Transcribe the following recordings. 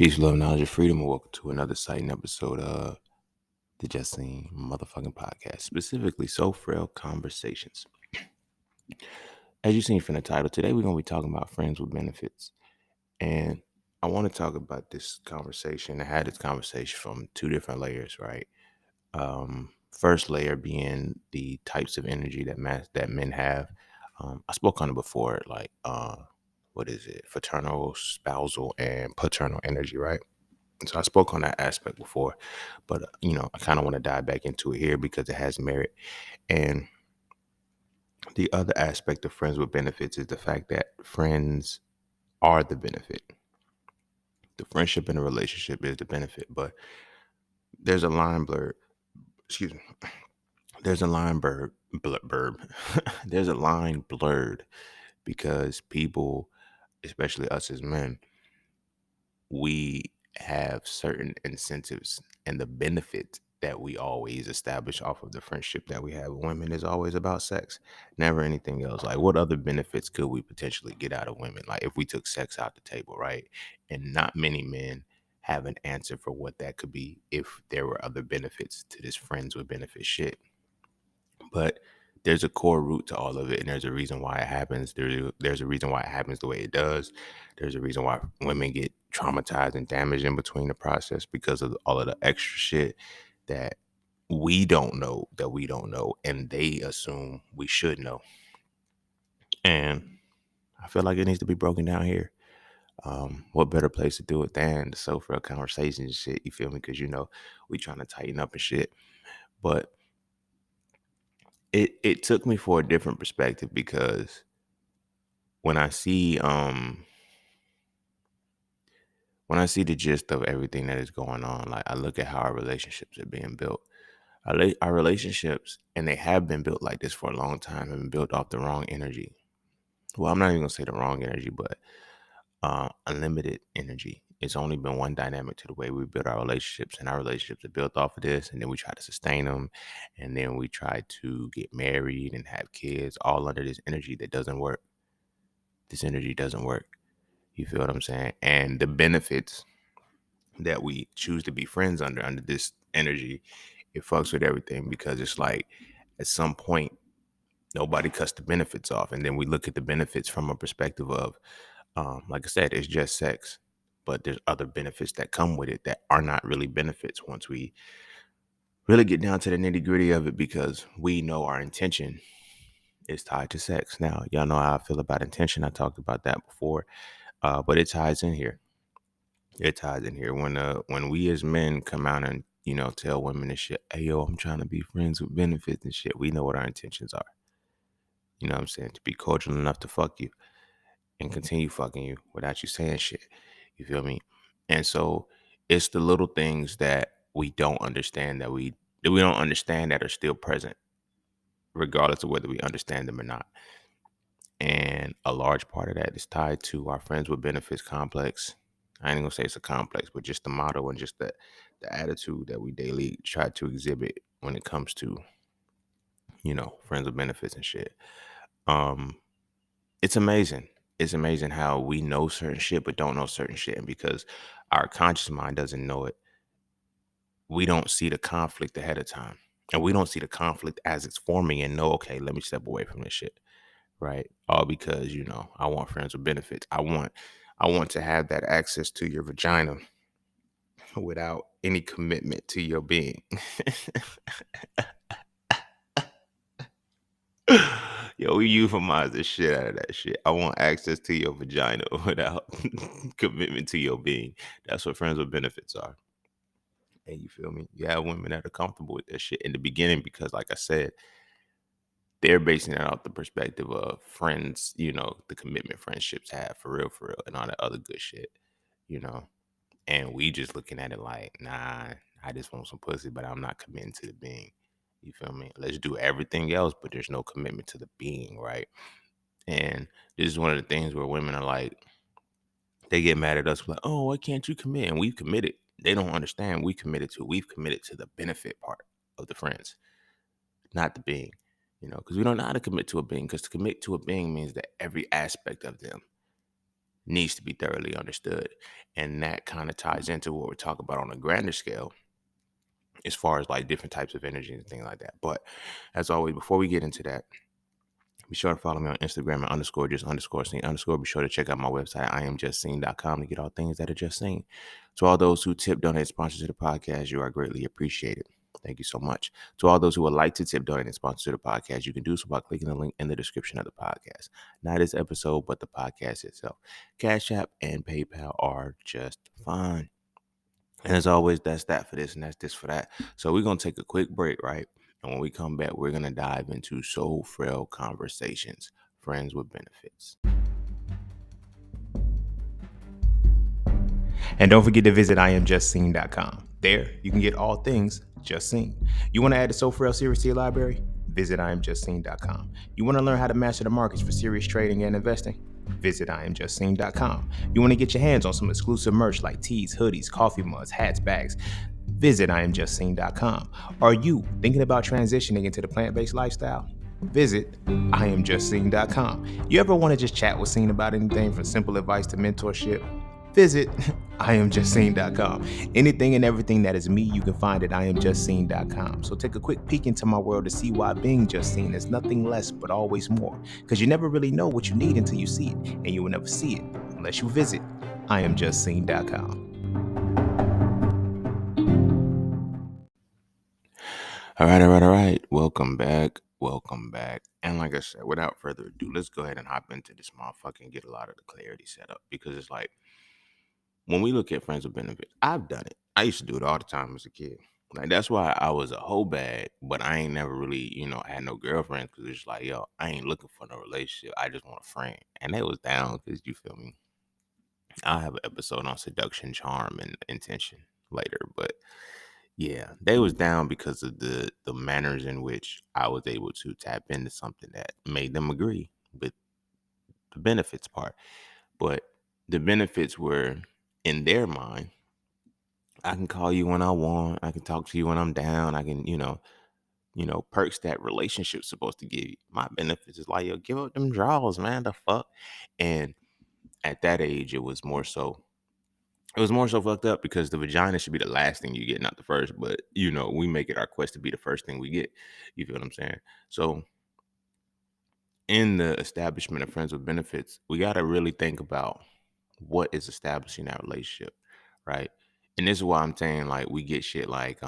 Peace, love, knowledge, and freedom, and welcome to another exciting episode of the Just Seen motherfucking podcast, specifically So Frail Conversations. As you've seen from the title, today we're going to be talking about friends with benefits. And I want to talk about this conversation. I had this conversation from two different layers, right? First layer being the types of energy that men have. I spoke on it before, like, fraternal, spousal, and paternal energy, right? So I spoke on that aspect before, but I kind of want to dive back into it here because it has merit. And the other aspect of friends with benefits is the fact that friends are the benefit. The friendship in a relationship is the benefit, but there's a line blurred. Excuse me. There's a line blurred. There's a line blurred because people, especially us as men, we have certain incentives and the benefit that we always establish off of the friendship that we have with women is always about sex, never anything else. Like, what other benefits could we potentially get out of women? Like, if we took sex out the table, right? And not many men have an answer for what that could be if there were other benefits to this friends with benefit shit. But there's a core root to all of it, and there's a reason why it happens. There's a reason why it happens the way it does. There's a reason why women get traumatized and damaged in between the process because of all of the extra shit that we don't know, and they assume we should know. And I feel like it needs to be broken down here. What better place to do it than the sofa conversations and shit? You feel me? Because we trying to tighten up and shit, but it took me for a different perspective because when I see the gist of everything that is going on, like I look at how our relationships are being built. Our relationships, and they have been built like this for a long time, have been built off the wrong energy. Well, I'm not even gonna say the wrong energy, but unlimited energy. It's only been one dynamic to the way we build our relationships, and our relationships are built off of this, and then we try to sustain them, and then we try to get married and have kids, all under this energy that doesn't work. This energy doesn't work. You feel what I'm saying? And the benefits that we choose to be friends under this energy, it fucks with everything because it's like at some point nobody cuts the benefits off, and then we look at the benefits from a perspective of, like I said, it's just sex, but there's other benefits that come with it that are not really benefits once we really get down to the nitty gritty of it, because we know our intention is tied to sex. Now, y'all know how I feel about intention. I talked about that before, but it ties in here. It ties in here when we as men come out and tell women and shit, hey yo, I'm trying to be friends with benefits and shit. We know what our intentions are. You know what I'm saying? To be cordial enough to fuck you and continue fucking you without you saying shit. You feel me? And so it's the little things that we don't understand that we don't understand that are still present, regardless of whether we understand them or not. And a large part of that is tied to our friends with benefits complex. I ain't gonna say it's a complex, but just the motto and just the attitude that we daily try to exhibit when it comes to, friends with benefits and shit. Um, it's amazing. It's amazing how we know certain shit but don't know certain shit. And because our conscious mind doesn't know it, we don't see the conflict ahead of time. And we don't see the conflict as it's forming and know, okay, let me step away from this shit. Right? All because, I want friends with benefits. I want to have that access to your vagina without any commitment to your being. Yo, we euphemize the shit out of that shit. I want access to your vagina without commitment to your being. That's what friends with benefits are. And you feel me? You have women that are comfortable with that shit in the beginning because, like I said, they're basing it off the perspective of friends, the commitment friendships have for real, and all that other good shit, you know. And we just looking at it like, nah, I just want some pussy, but I'm not committing to the being. You feel me? Let's do everything else, but there's no commitment to the being, right? And this is one of the things where women are like, they get mad at us, like, oh, why can't you commit? And we've committed. They don't understand we've committed to the benefit part of the friends, not the being, because we don't know how to commit to a being, because to commit to a being means that every aspect of them needs to be thoroughly understood. And that kind of ties into what we're talking about on a grander scale, as far as like different types of energy and things like that. But as always, before we get into that, be sure to follow me on Instagram at _just_scene_. Be sure to check out my website, iamjustseen.com, to get all things that are just seen. To all those who tip, donate, sponsor to the podcast, you are greatly appreciated. Thank you so much. To all those who would like to tip, donate, and sponsor to the podcast, you can do so by clicking the link in the description of the podcast. Not this episode, but the podcast itself. Cash App and PayPal are just fine. And as always, that's that for this and that's this for that. So we're going to take a quick break, right? And when we come back, we're going to dive into Soul Frail Conversations, Friends with Benefits. And don't forget to visit iamjustseen.com. There, you can get all things Just Seen. You want to add the Soul Frail series to your library? Visit iamjustseen.com. You want to learn how to master the markets for serious trading and investing? Visit iamjustseen.com. You want to get your hands on some exclusive merch like tees, hoodies, coffee mugs, hats, bags? Visit iamjustseen.com. Are you thinking about transitioning into the plant-based lifestyle? Visit iamjustseen.com. You ever want to just chat with Scene about anything from simple advice to mentorship? Visit iamjustseen.com. Anything and everything that is me, you can find at iamjustseen.com. So take a quick peek into my world to see why being just seen is nothing less but always more. Because you never really know what you need until you see it, and you will never see it unless you visit iamjustseen.com. All right. Welcome back. And like I said, without further ado, let's go ahead and hop into this motherfucker and get a lot of the clarity set up. Because it's like, when we look at friends with benefits, I've done it. I used to do it all the time as a kid. Like, that's why I was a whole bag, but I ain't never really, had no girlfriend, because it's like, yo, I ain't looking for no relationship. I just want a friend. And they was down, because you feel me? I'll have an episode on seduction, charm, and intention later. But yeah, they was down because of the manners in which I was able to tap into something that made them agree with the benefits part. But the benefits were, in their mind, I can call you when I want. I can talk to you when I'm down. I can, perks that relationship's supposed to give you. My benefits is like, yo, give up them draws, man. The fuck. And at that age, it was more so. It was more so fucked up, because the vagina should be the last thing you get, not the first. But we make it our quest to be the first thing we get. You feel what I'm saying? So in the establishment of friends with benefits, we got to really think about what is establishing that relationship, right? And this is why I'm saying, like, we get shit like,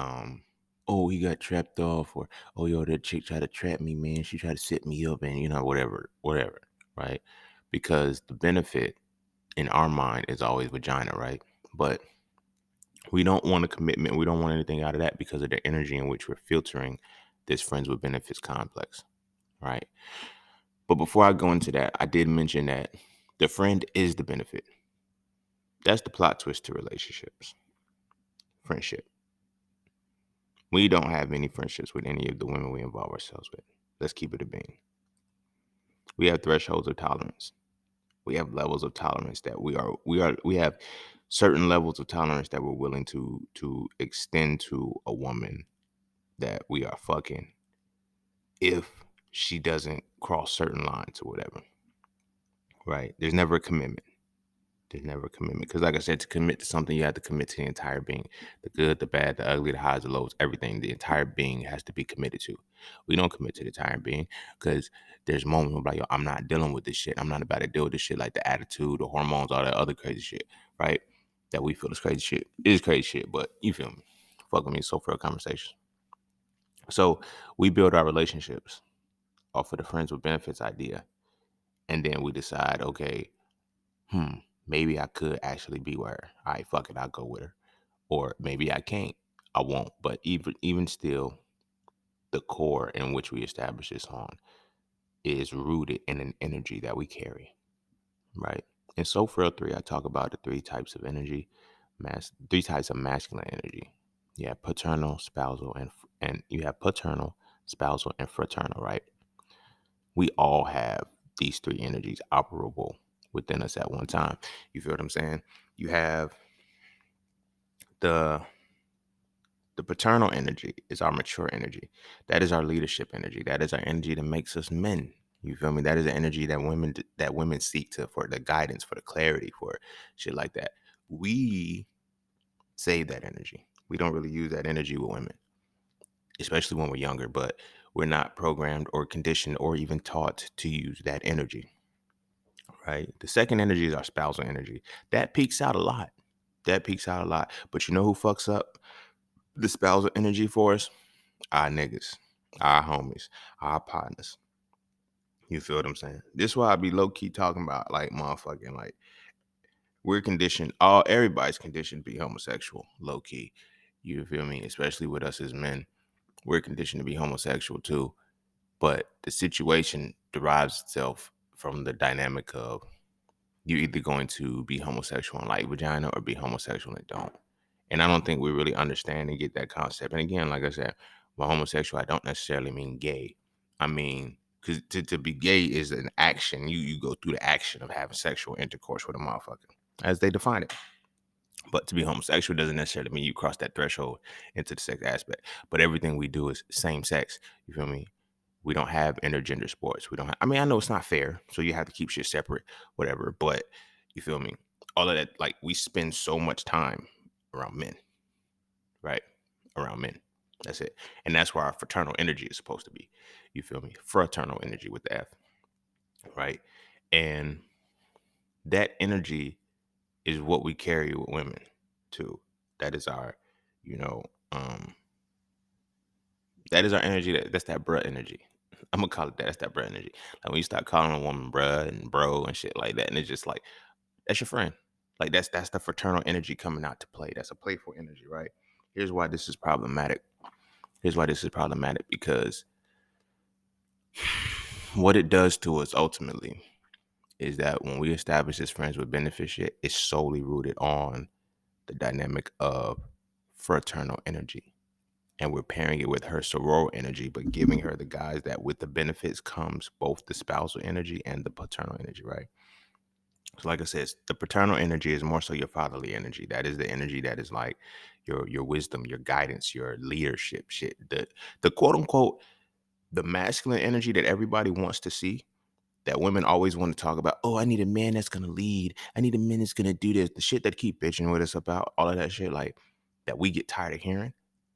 oh, he got trapped off, or oh, yo, that chick tried to trap me, man. She tried to set me up, and whatever, right? Because the benefit in our mind is always vagina, right? But we don't want a commitment. We don't want anything out of that, because of the energy in which we're filtering this friends with benefits complex, right? But before I go into that, I did mention that the friend is the benefit. That's the plot twist to relationships. Friendship. We don't have any friendships with any of the women we involve ourselves with. Let's keep it a bean. We have thresholds of tolerance. We have levels of tolerance that we have certain levels of tolerance that we're willing to extend to a woman that we are fucking, if she doesn't cross certain lines or whatever. Right? There's never a commitment. There's never a commitment. Because like I said, to commit to something, you have to commit to the entire being. The good, the bad, the ugly, the highs, the lows, everything. The entire being has to be committed to. We don't commit to the entire being, because there's moments where I'm like, yo, I'm not dealing with this shit. I'm not about to deal with this shit, like the attitude, the hormones, all that other crazy shit, right? That we feel is crazy shit. It is crazy shit, but you feel me? Fuck with me, so for a conversation. So we build our relationships off of the friends with benefits idea. And then we decide, okay, maybe I could actually be with her. All right, fuck it, I'll go with her. Or maybe I can't. I won't. But even still, the core in which we establish this on is rooted in an energy that we carry, right? In Soul Frail 3, I talk about the three types of energy, three types of masculine energy. You have paternal, spousal, and you have paternal, spousal, and fraternal, right? We all have these three energies operable within us at one time. You feel what I'm saying? You have the paternal energy is our mature energy. That is our leadership energy. That is our energy that makes us men, You feel me? That is the energy that women seek to for the guidance, for the clarity, for shit like that. We save that energy. We don't really use that energy with women, especially when we're younger, but we're not programmed or conditioned or even taught to use that energy, right? The second energy is our spousal energy. That peaks out a lot. That peaks out a lot. But you know who fucks up the spousal energy for us? Our niggas, our homies, our partners. You feel what I'm saying? This is why I be low key talking about like motherfucking like we're conditioned. Everybody's conditioned to be homosexual, low key. You feel me? Especially with us as men, we're conditioned to be homosexual too. But the situation derives itself from the dynamic of you're either going to be homosexual and like vagina or be homosexual and don't. And I don't think we really understand and get that concept. And again, like I said, by homosexual, I don't necessarily mean gay. I mean, because to be gay is an action. You go through the action of having sexual intercourse with a motherfucker, as they define it. But to be homosexual doesn't necessarily mean you cross that threshold into the sex aspect. But everything we do is same sex. You feel me? We don't have intergender sports. We don't have, I mean, I know it's not fair. So you have to keep shit separate, whatever. But you feel me? All of that, like we spend so much time around men, right? Around men. That's it. And that's where our fraternal energy is supposed to be. You feel me? Fraternal energy with the F, right? And that energy is what we carry with women too. That is our, you know, that is our energy. That's that bruh energy. I'm gonna call it that. That's that bruh energy. Like when you start calling a woman bruh and bro and shit like that, and it's just like that's your friend. Like that's the fraternal energy coming out to play. That's a playful energy, right? Here's why this is problematic. Here's why this is problematic because what it does to us ultimately is that when we establish as friends with benefit shit, it's solely rooted on the dynamic of fraternal energy. And we're pairing it with her soror energy, but giving her the guys that with the benefits comes both the spousal energy and the paternal energy, right? So like I said, the paternal energy is more so your fatherly energy. That is the energy that is like your wisdom, your guidance, your leadership shit. The quote unquote the masculine energy that everybody wants to see, that women always want to talk about. Oh, I need a man that's gonna lead. I need a man that's gonna do this. The shit that keep bitching with us about all of that shit, like that we get tired of hearing.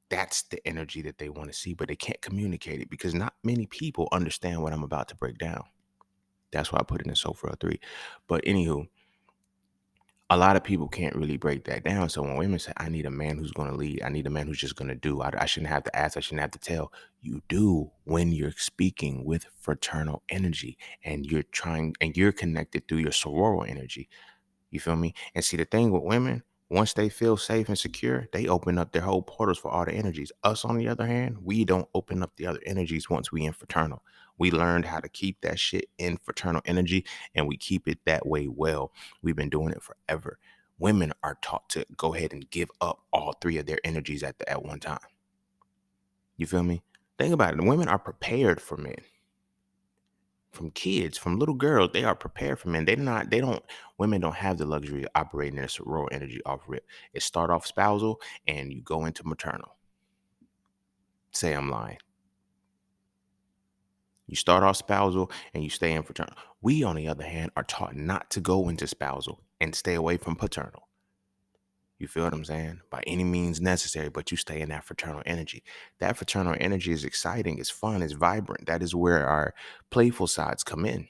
That's the energy that they want to see, but they can't communicate it because not many people understand what I'm about to break down. That's why I put it in Sofa 3. But anywho, a lot of people can't really break that down. So when women say, I need a man who's going to lead, I need a man who's just going to do, I shouldn't have to ask, I shouldn't have to tell. You do when you're speaking with fraternal energy and you're connected through your sororal energy. You feel me? And see, the thing with women, once they feel safe and secure, they open up their whole portals for all the energies. Us, on the other hand, we don't open up the other energies once we in fraternal. We learned how to keep that shit in fraternal energy, and we keep it that way well. We've been doing it forever. Women are taught to go ahead and give up all three of their energies at one time. You feel me? Think about it. Women are prepared for men. From kids, from little girls, they are prepared for men. Women don't have the luxury of operating their sorority energy off rip. It start off spousal and you go into maternal. Say I'm lying. You start off spousal and you stay in fraternal. We, on the other hand, are taught not to go into spousal and stay away from paternal. You feel what I'm saying? By any means necessary, but you stay in that fraternal energy. That fraternal energy is exciting, it's fun, it's vibrant. That is where our playful sides come in.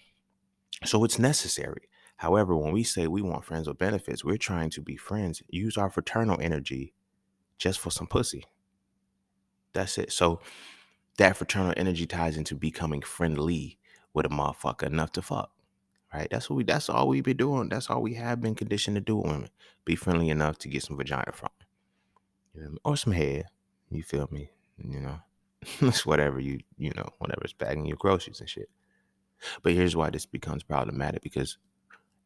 So it's necessary. However, when we say we want friends with benefits, we're trying to be friends. Use our fraternal energy just for some pussy. That's it. So that fraternal energy ties into becoming friendly with a motherfucker enough to fuck. Right? That's all we've been doing. That's all we have been conditioned to do with women. Be friendly enough to get some vagina from. You know, or some head. You feel me? You know. It's whatever whatever's bagging your groceries and shit. But here's why this becomes problematic because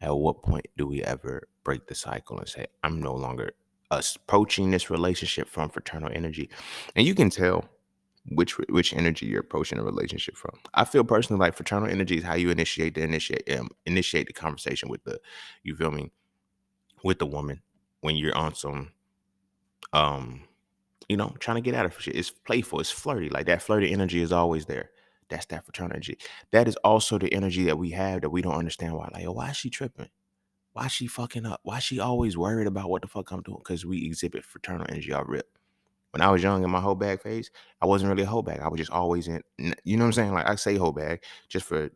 at what point do we ever break the cycle and say, I'm no longer approaching this relationship from fraternal energy? And you can tell which energy you're approaching a relationship from. I feel personally like fraternal energy is how you initiate the conversation with you feel me, with the woman when you're on some trying to get out of shit. It's playful, it's flirty. Like that flirty energy is always there. That's that fraternal energy. That is also the energy that we have that we don't understand why. Like, yo, why is she tripping? Why is she fucking up? Why is she always worried about what the fuck I'm doing? Because we exhibit fraternal energy off rip. When I was young in my whole bag phase, I wasn't really a whole bag. I was just always in, you know what I'm saying? Like I say whole bag just for,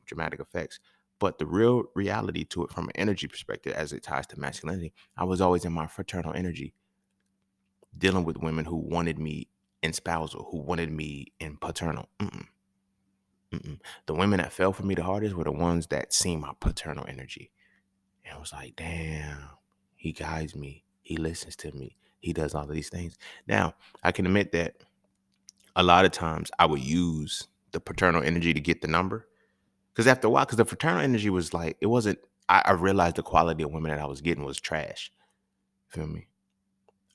dramatic effects. But the real reality to it from an energy perspective as it ties to masculinity, I was always in my fraternal energy, dealing with women who wanted me in spousal, who wanted me in paternal. Mm-mm. The women that fell for me the hardest were the ones that seen my paternal energy. And I was like, damn, he guides me. He listens to me. He does all of these things. Now, I can admit that a lot of times I would use the paternal energy to get the number. Because after a while, because the fraternal energy was like, it wasn't, I realized the quality of women that I was getting was trash. Feel me?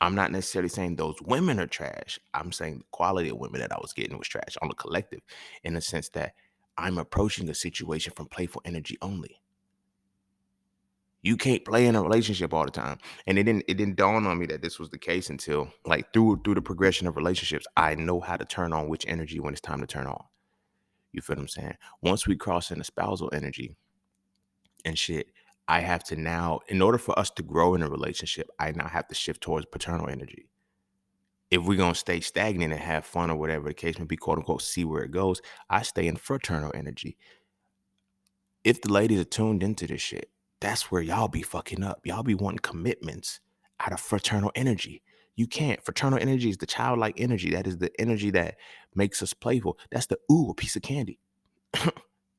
I'm not necessarily saying those women are trash. I'm saying the quality of women that I was getting was trash on the collective, in the sense that I'm approaching a situation from playful energy only. You can't play in a relationship all the time. And it didn't dawn on me that this was the case until like through the progression of relationships, I know how to turn on which energy when it's time to turn on. You feel what I'm saying? Once we cross into spousal energy and shit, I have to now, in order for us to grow in a relationship, I now have to shift towards paternal energy. If we're gonna stay stagnant and have fun or whatever the case may be, quote unquote, see where it goes, I stay in fraternal energy. If the ladies are tuned into this shit, that's where y'all be fucking up. Y'all be wanting commitments out of fraternal energy. You can't. Fraternal energy is the childlike energy. That is the energy that makes us playful. That's the ooh, a piece of candy.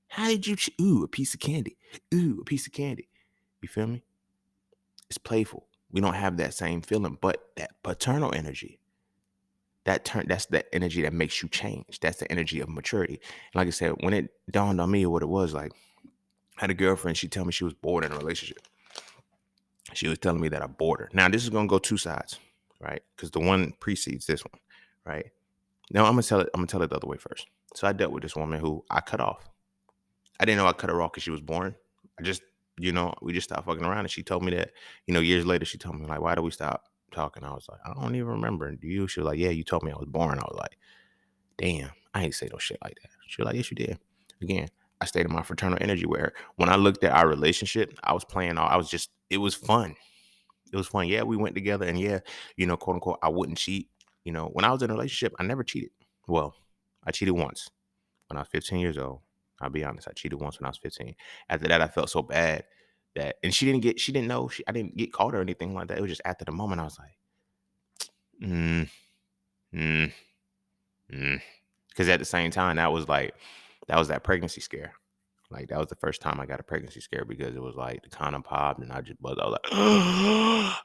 How did you ooh, a piece of candy? Ooh, a piece of candy. You feel me? It's playful. We don't have that same feeling, but that paternal energy, that's that energy that makes you change. That's the energy of maturity. And like I said, when it dawned on me what it was like, I had a girlfriend, she told me she was bored in a relationship. She was telling me that I bored her. Now, this is gonna go two sides, right? Because the one precedes this one, right? Now I'm gonna tell it the other way first. So I dealt with this woman who I cut off. I didn't know I cut her off because she was boring. I just, we just stopped fucking around. And she told me that, years later, she told me, like, why did we stop talking? I was like, I don't even remember. Do you? She was like, yeah, you told me I was boring. I was like, damn, I ain't say no shit like that. She was like, yes, you did. Again, I stayed in my fraternal energy with her. When I looked at our relationship, I was playing all, I was just, it was fun. It was fun. Yeah, we went together and yeah, quote unquote, I wouldn't cheat. When I was in a relationship, I never cheated. Well, I cheated once when I was 15 years old. I'll be honest. I cheated once when I was 15. After that, I felt so bad that, and she didn't know, I didn't get caught or anything like that. It was just after the moment, I was like, mm, mm, mm. Because at the same time, that was that pregnancy scare. Like that was the first time I got a pregnancy scare because it was like the condom popped and I just buzzed. I was like,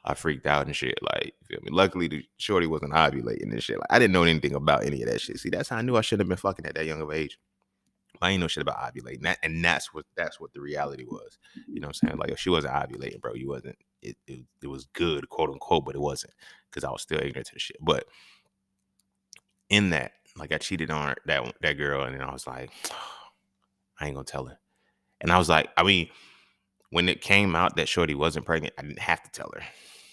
I freaked out and shit. Like, you feel me? Luckily, the shorty wasn't ovulating and shit. Like, I didn't know anything about any of that shit. See, that's how I knew I shouldn't have been fucking at that young of age. I ain't know shit about ovulating. That's what the reality was. You know what I'm saying? Like if she wasn't ovulating, bro, you wasn't. It was good, quote unquote, but it wasn't because I was still ignorant to the shit. But in that, like I cheated on that girl, and then I was like, I ain't gonna tell her. And I was like, I mean, when it came out that shorty wasn't pregnant, I didn't have to tell her.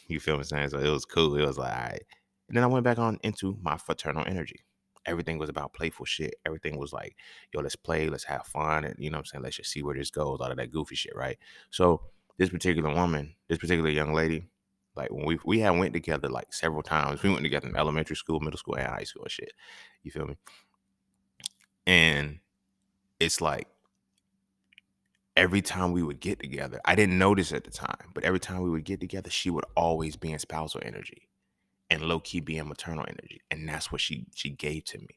You feel what I'm saying? So it was cool. It was like, all right. And then I went back on into my fraternal energy. Everything was about playful shit. Everything was like, yo, let's play, let's have fun. And you know what I'm saying? Let's just see where this goes, all of that goofy shit, right? So this particular woman, this particular young lady, like when we had went together like several times. We went together in elementary school, middle school, and high school and shit. You feel me? And it's like every time we would get together, I didn't notice at the time, but every time we would get together, she would always be in spousal energy and low key be in maternal energy. And that's what she gave to me.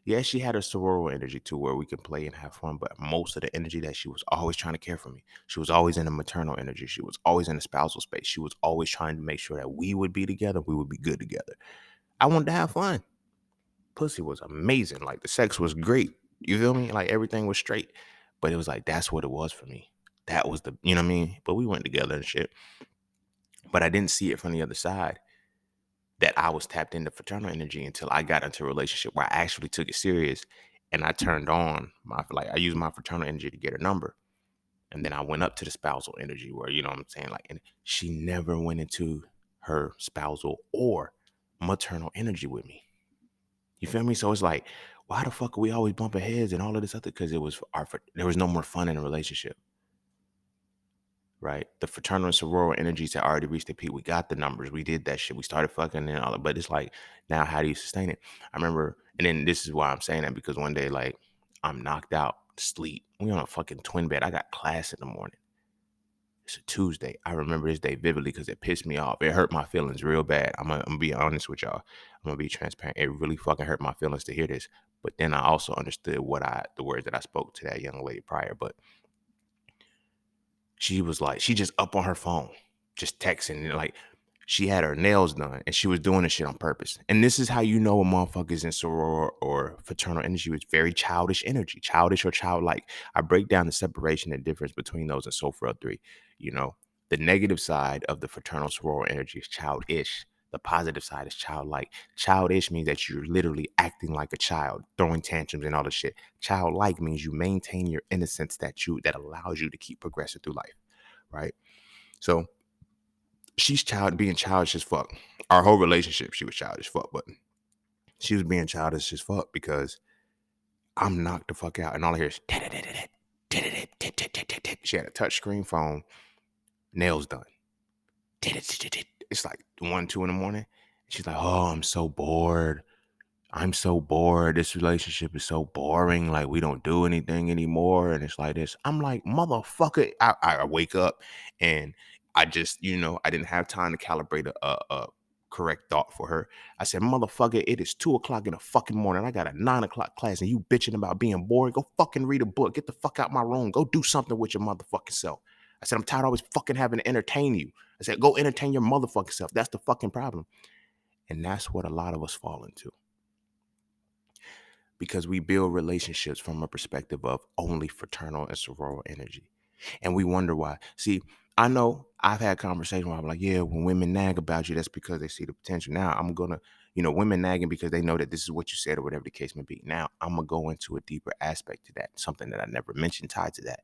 Yeah, she had her sororal energy too, where we could play and have fun, but most of the energy that she was always trying to care for me. She was always in the maternal energy. She was always in the spousal space. She was always trying to make sure that we would be together. We would be good together. I wanted to have fun. Pussy was amazing. Like the sex was great. You feel me? Like everything was straight. But it was like that's what it was for me. That was the, you know what I mean? But we went together and shit. But I didn't see it from the other side that I was tapped into fraternal energy until I got into a relationship where I actually took it serious and I turned on I used my fraternal energy to get her number. And then I went up to the spousal energy where, you know what I'm saying? Like, and she never went into her spousal or maternal energy with me. You feel me? So it's like Why the fuck are we always bumping heads and all of this other? Because there was no more fun in a relationship, right? The fraternal and sorority energies had already reached their peak. We got the numbers. We did that shit. We started fucking and all that. But it's like, now how do you sustain it? I remember, and then this is why I'm saying that, because one day, like, I'm knocked out, sleep. We on a fucking twin bed. I got class in the morning. It's a Tuesday. I remember this day vividly because it pissed me off. It hurt my feelings real bad. I'm gonna be honest with y'all. I'm gonna be transparent. It really fucking hurt my feelings to hear this. But then I also understood the words that I spoke to that young lady prior. But she was like, she just up on her phone, just texting, and like, she had her nails done and she was doing this shit on purpose. And this is how you know a motherfucker's in soror or fraternal energy. It's very childish energy, childish or childlike. I break down the separation and difference between those in Soul Frail 3. You know, the negative side of the fraternal soror energy is childish. The positive side is childlike. Childish means that you're literally acting like a child, throwing tantrums and all this shit. Childlike means you maintain your innocence that allows you to keep progressing through life, right? So she's being childish as fuck. Our whole relationship, she was childish as fuck, but she was being childish as fuck because I'm knocked the fuck out, and all I hear is she had a touchscreen phone, nails done. It's like 1, 2 in the morning. She's like, "Oh, I'm so bored. I'm so bored. This relationship is so boring. Like, we don't do anything anymore." And it's like this. I'm like, motherfucker. I wake up and I just, I didn't have time to calibrate a correct thought for her. I said, motherfucker, it is 2 o'clock in the fucking morning. I got a 9 o'clock class and you bitching about being bored. Go fucking read a book. Get the fuck out my room. Go do something with your motherfucking self. I said, I'm tired of always fucking having to entertain you. I said, go entertain your motherfucking self. That's the fucking problem. And that's what a lot of us fall into, because we build relationships from a perspective of only fraternal and sorority energy. And we wonder why. See, I know I've had conversations where I'm like, yeah, when women nag about you, that's because they see the potential. Now I'm going to, women nagging because they know that this is what you said or whatever the case may be. Now I'm going to go into a deeper aspect to that, something that I never mentioned tied to that.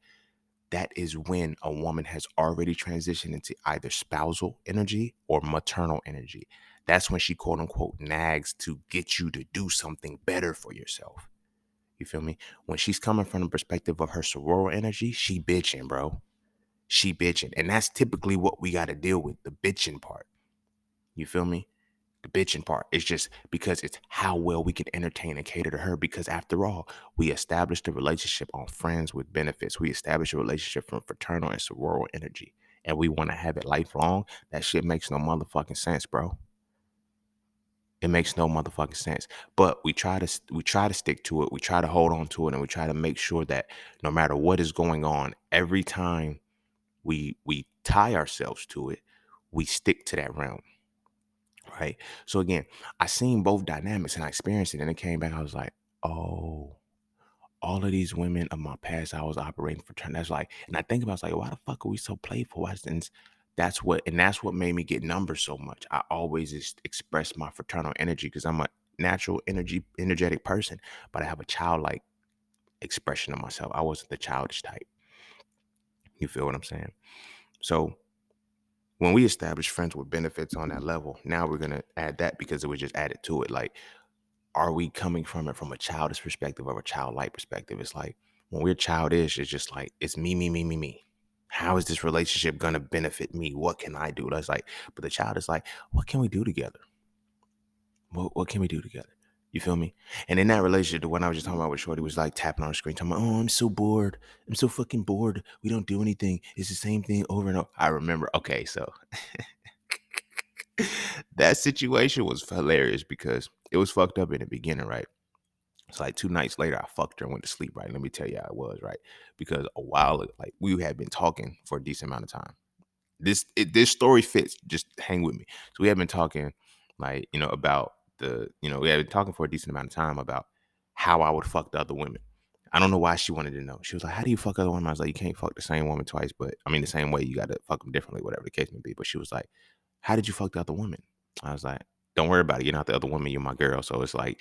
That is when a woman has already transitioned into either spousal energy or maternal energy. That's when she quote unquote nags to get you to do something better for yourself. You feel me? When she's coming from the perspective of her sorority energy, she bitching, bro. She bitching. And that's typically what we got to deal with, the bitching part. You feel me? The bitching part. It's just because it's how well we can entertain and cater to her. Because after all, we established a relationship on friends with benefits. We established a relationship from fraternal and sorority energy. And we want to have it lifelong. That shit makes no motherfucking sense, bro. It makes no motherfucking sense. But we try to stick to it. We try to hold on to it, and we try to make sure that no matter what is going on, every time we tie ourselves to it, we stick to that realm. Right. So again, I seen both dynamics and I experienced it, and it came back. I was like, oh, all of these women of my past, I was operating for turn. That's like, and I think about, I was like, why the fuck are we so playful? That's what made me get numbers so much. I always express my fraternal energy because I'm a natural energetic person, but I have a childlike expression of myself. I wasn't the childish type. You feel what I'm saying? So when we establish friends with benefits on that level, now we're gonna add that because it was just added to it. Like, are we coming from it from a childish perspective or a childlike perspective? It's like when we're childish, it's just like it's me, me, me, me, me. How is this relationship gonna benefit me? What can I do? That's like, but the child is like, what can we do together? What can we do together? You feel me? And in that relationship, the one I was just talking about with Shorty was like tapping on the screen, talking about, oh, I'm so bored. I'm so fucking bored. We don't do anything. It's the same thing over and over. I remember, okay, so that situation was hilarious because it was fucked up in the beginning, right? It's like 2 nights later, I fucked her and went to sleep, right? Let me tell you how it was, right? Because a while, like, we had been talking for a decent amount of time. This story fits. Just hang with me. So we had been talking, like, about we had been talking for a decent amount of time about how I would fuck the other women. I don't know why she wanted to know. She was like, "How do you fuck other women?" I was like, "You can't fuck the same woman twice, but I mean the same way. You got to fuck them differently, whatever the case may be." But she was like, "How did you fuck the other woman?" I was like, "Don't worry about it. You're not the other woman. You're my girl." So it's like,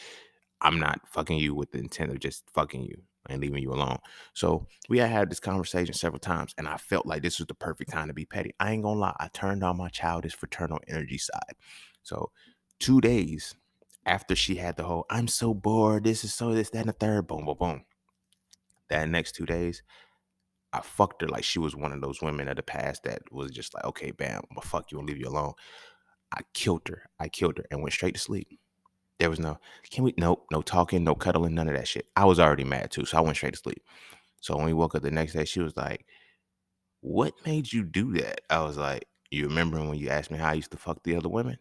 I'm not fucking you with the intent of just fucking you and leaving you alone. So we had this conversation several times, and I felt like this was the perfect time to be petty. I ain't gonna lie. I turned on my childish fraternal energy side. So 2 days After she had the whole, I'm so bored, this is so this, that, and the third, boom, boom, boom. That next 2 days, I fucked her like she was one of those women of the past that was just like, okay, bam, I'm gonna fuck you and leave you alone. I killed her. I killed her and went straight to sleep. There was no, can we, nope, no talking, no cuddling, none of that shit. I was already mad too, so I went straight to sleep. So when we woke up the next day, she was like, what made you do that? I was like, you remember when you asked me how I used to fuck the other women?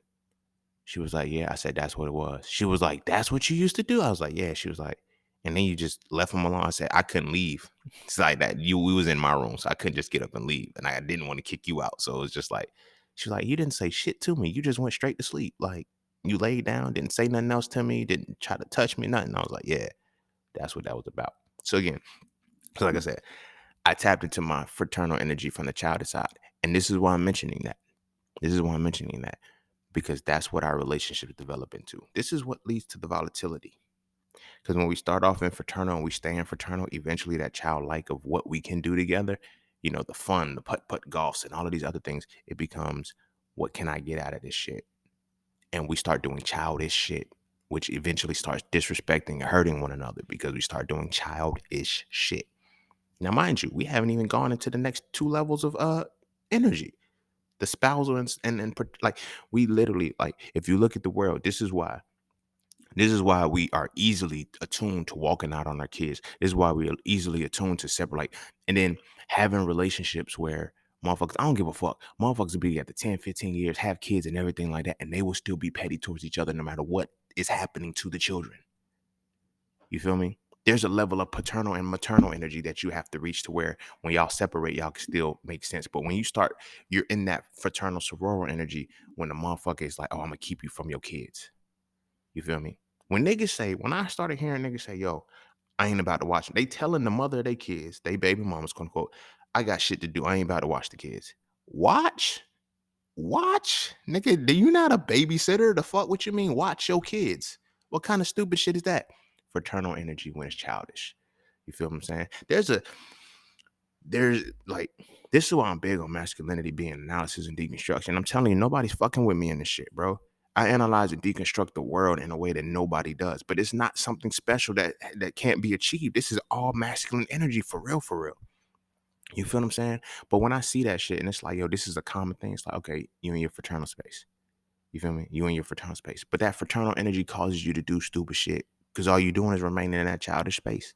She was like, yeah. I said, that's what it was. She was like, that's what you used to do? I was like, yeah. She was like, and then you just left him alone. I said, I couldn't leave. It's like that. We was in my room, so I couldn't just get up and leave. And I didn't want to kick you out. So it was just like, she was like, you didn't say shit to me. You just went straight to sleep. Like, you laid down, didn't say nothing else to me, didn't try to touch me, nothing. I was like, yeah, that's what that was about. So again, so like I said, I tapped into my fraternal energy from the childish side. And this is why I'm mentioning that. This is why I'm mentioning that, because that's what our relationships develop into. This is what leads to the volatility. Because when we start off in fraternal and we stay in fraternal, eventually that childlike of what we can do together, the fun, the putt golfs and all of these other things, it becomes, what can I get out of this shit? And we start doing childish shit, which eventually starts disrespecting and hurting one another because we start doing childish shit. Now, mind you, we haven't even gone into the next two levels of energy, the spousal and like, we literally, like, if you look at the world, this is why we are easily attuned to walking out on our kids. This is why we are easily attuned to separate, and then having relationships where motherfuckers, I don't give a fuck. Motherfuckers will be at the 10, 15 years, have kids and everything like that, and they will still be petty towards each other no matter what is happening to the children. You feel me? There's a level of paternal and maternal energy that you have to reach to where when y'all separate, y'all can still make sense. But when you start, you're in that fraternal sororal energy when the motherfucker is like, oh, I'm gonna keep you from your kids. You feel me? When I started hearing niggas say, yo, I ain't about to watch them, they telling the mother of their kids, they baby mamas, quote unquote, I got shit to do. I ain't about to watch the kids. Watch? Watch? Nigga, do you not a babysitter? The fuck what you mean? Watch your kids. What kind of stupid shit is that? Fraternal energy when it's childish. You feel what I'm saying? There's like, this is why I'm big on masculinity being analysis and deconstruction. I'm telling you, nobody's fucking with me in this shit, bro. I analyze and deconstruct the world in a way that nobody does, but it's not something special that can't be achieved. This is all masculine energy for real, for real. You feel what I'm saying? But when I see that shit and it's like, yo, this is a common thing. It's like, okay, you in your fraternal space. You feel me? You in your fraternal space. But that fraternal energy causes you to do stupid shit because all you're doing is remaining in that childish space.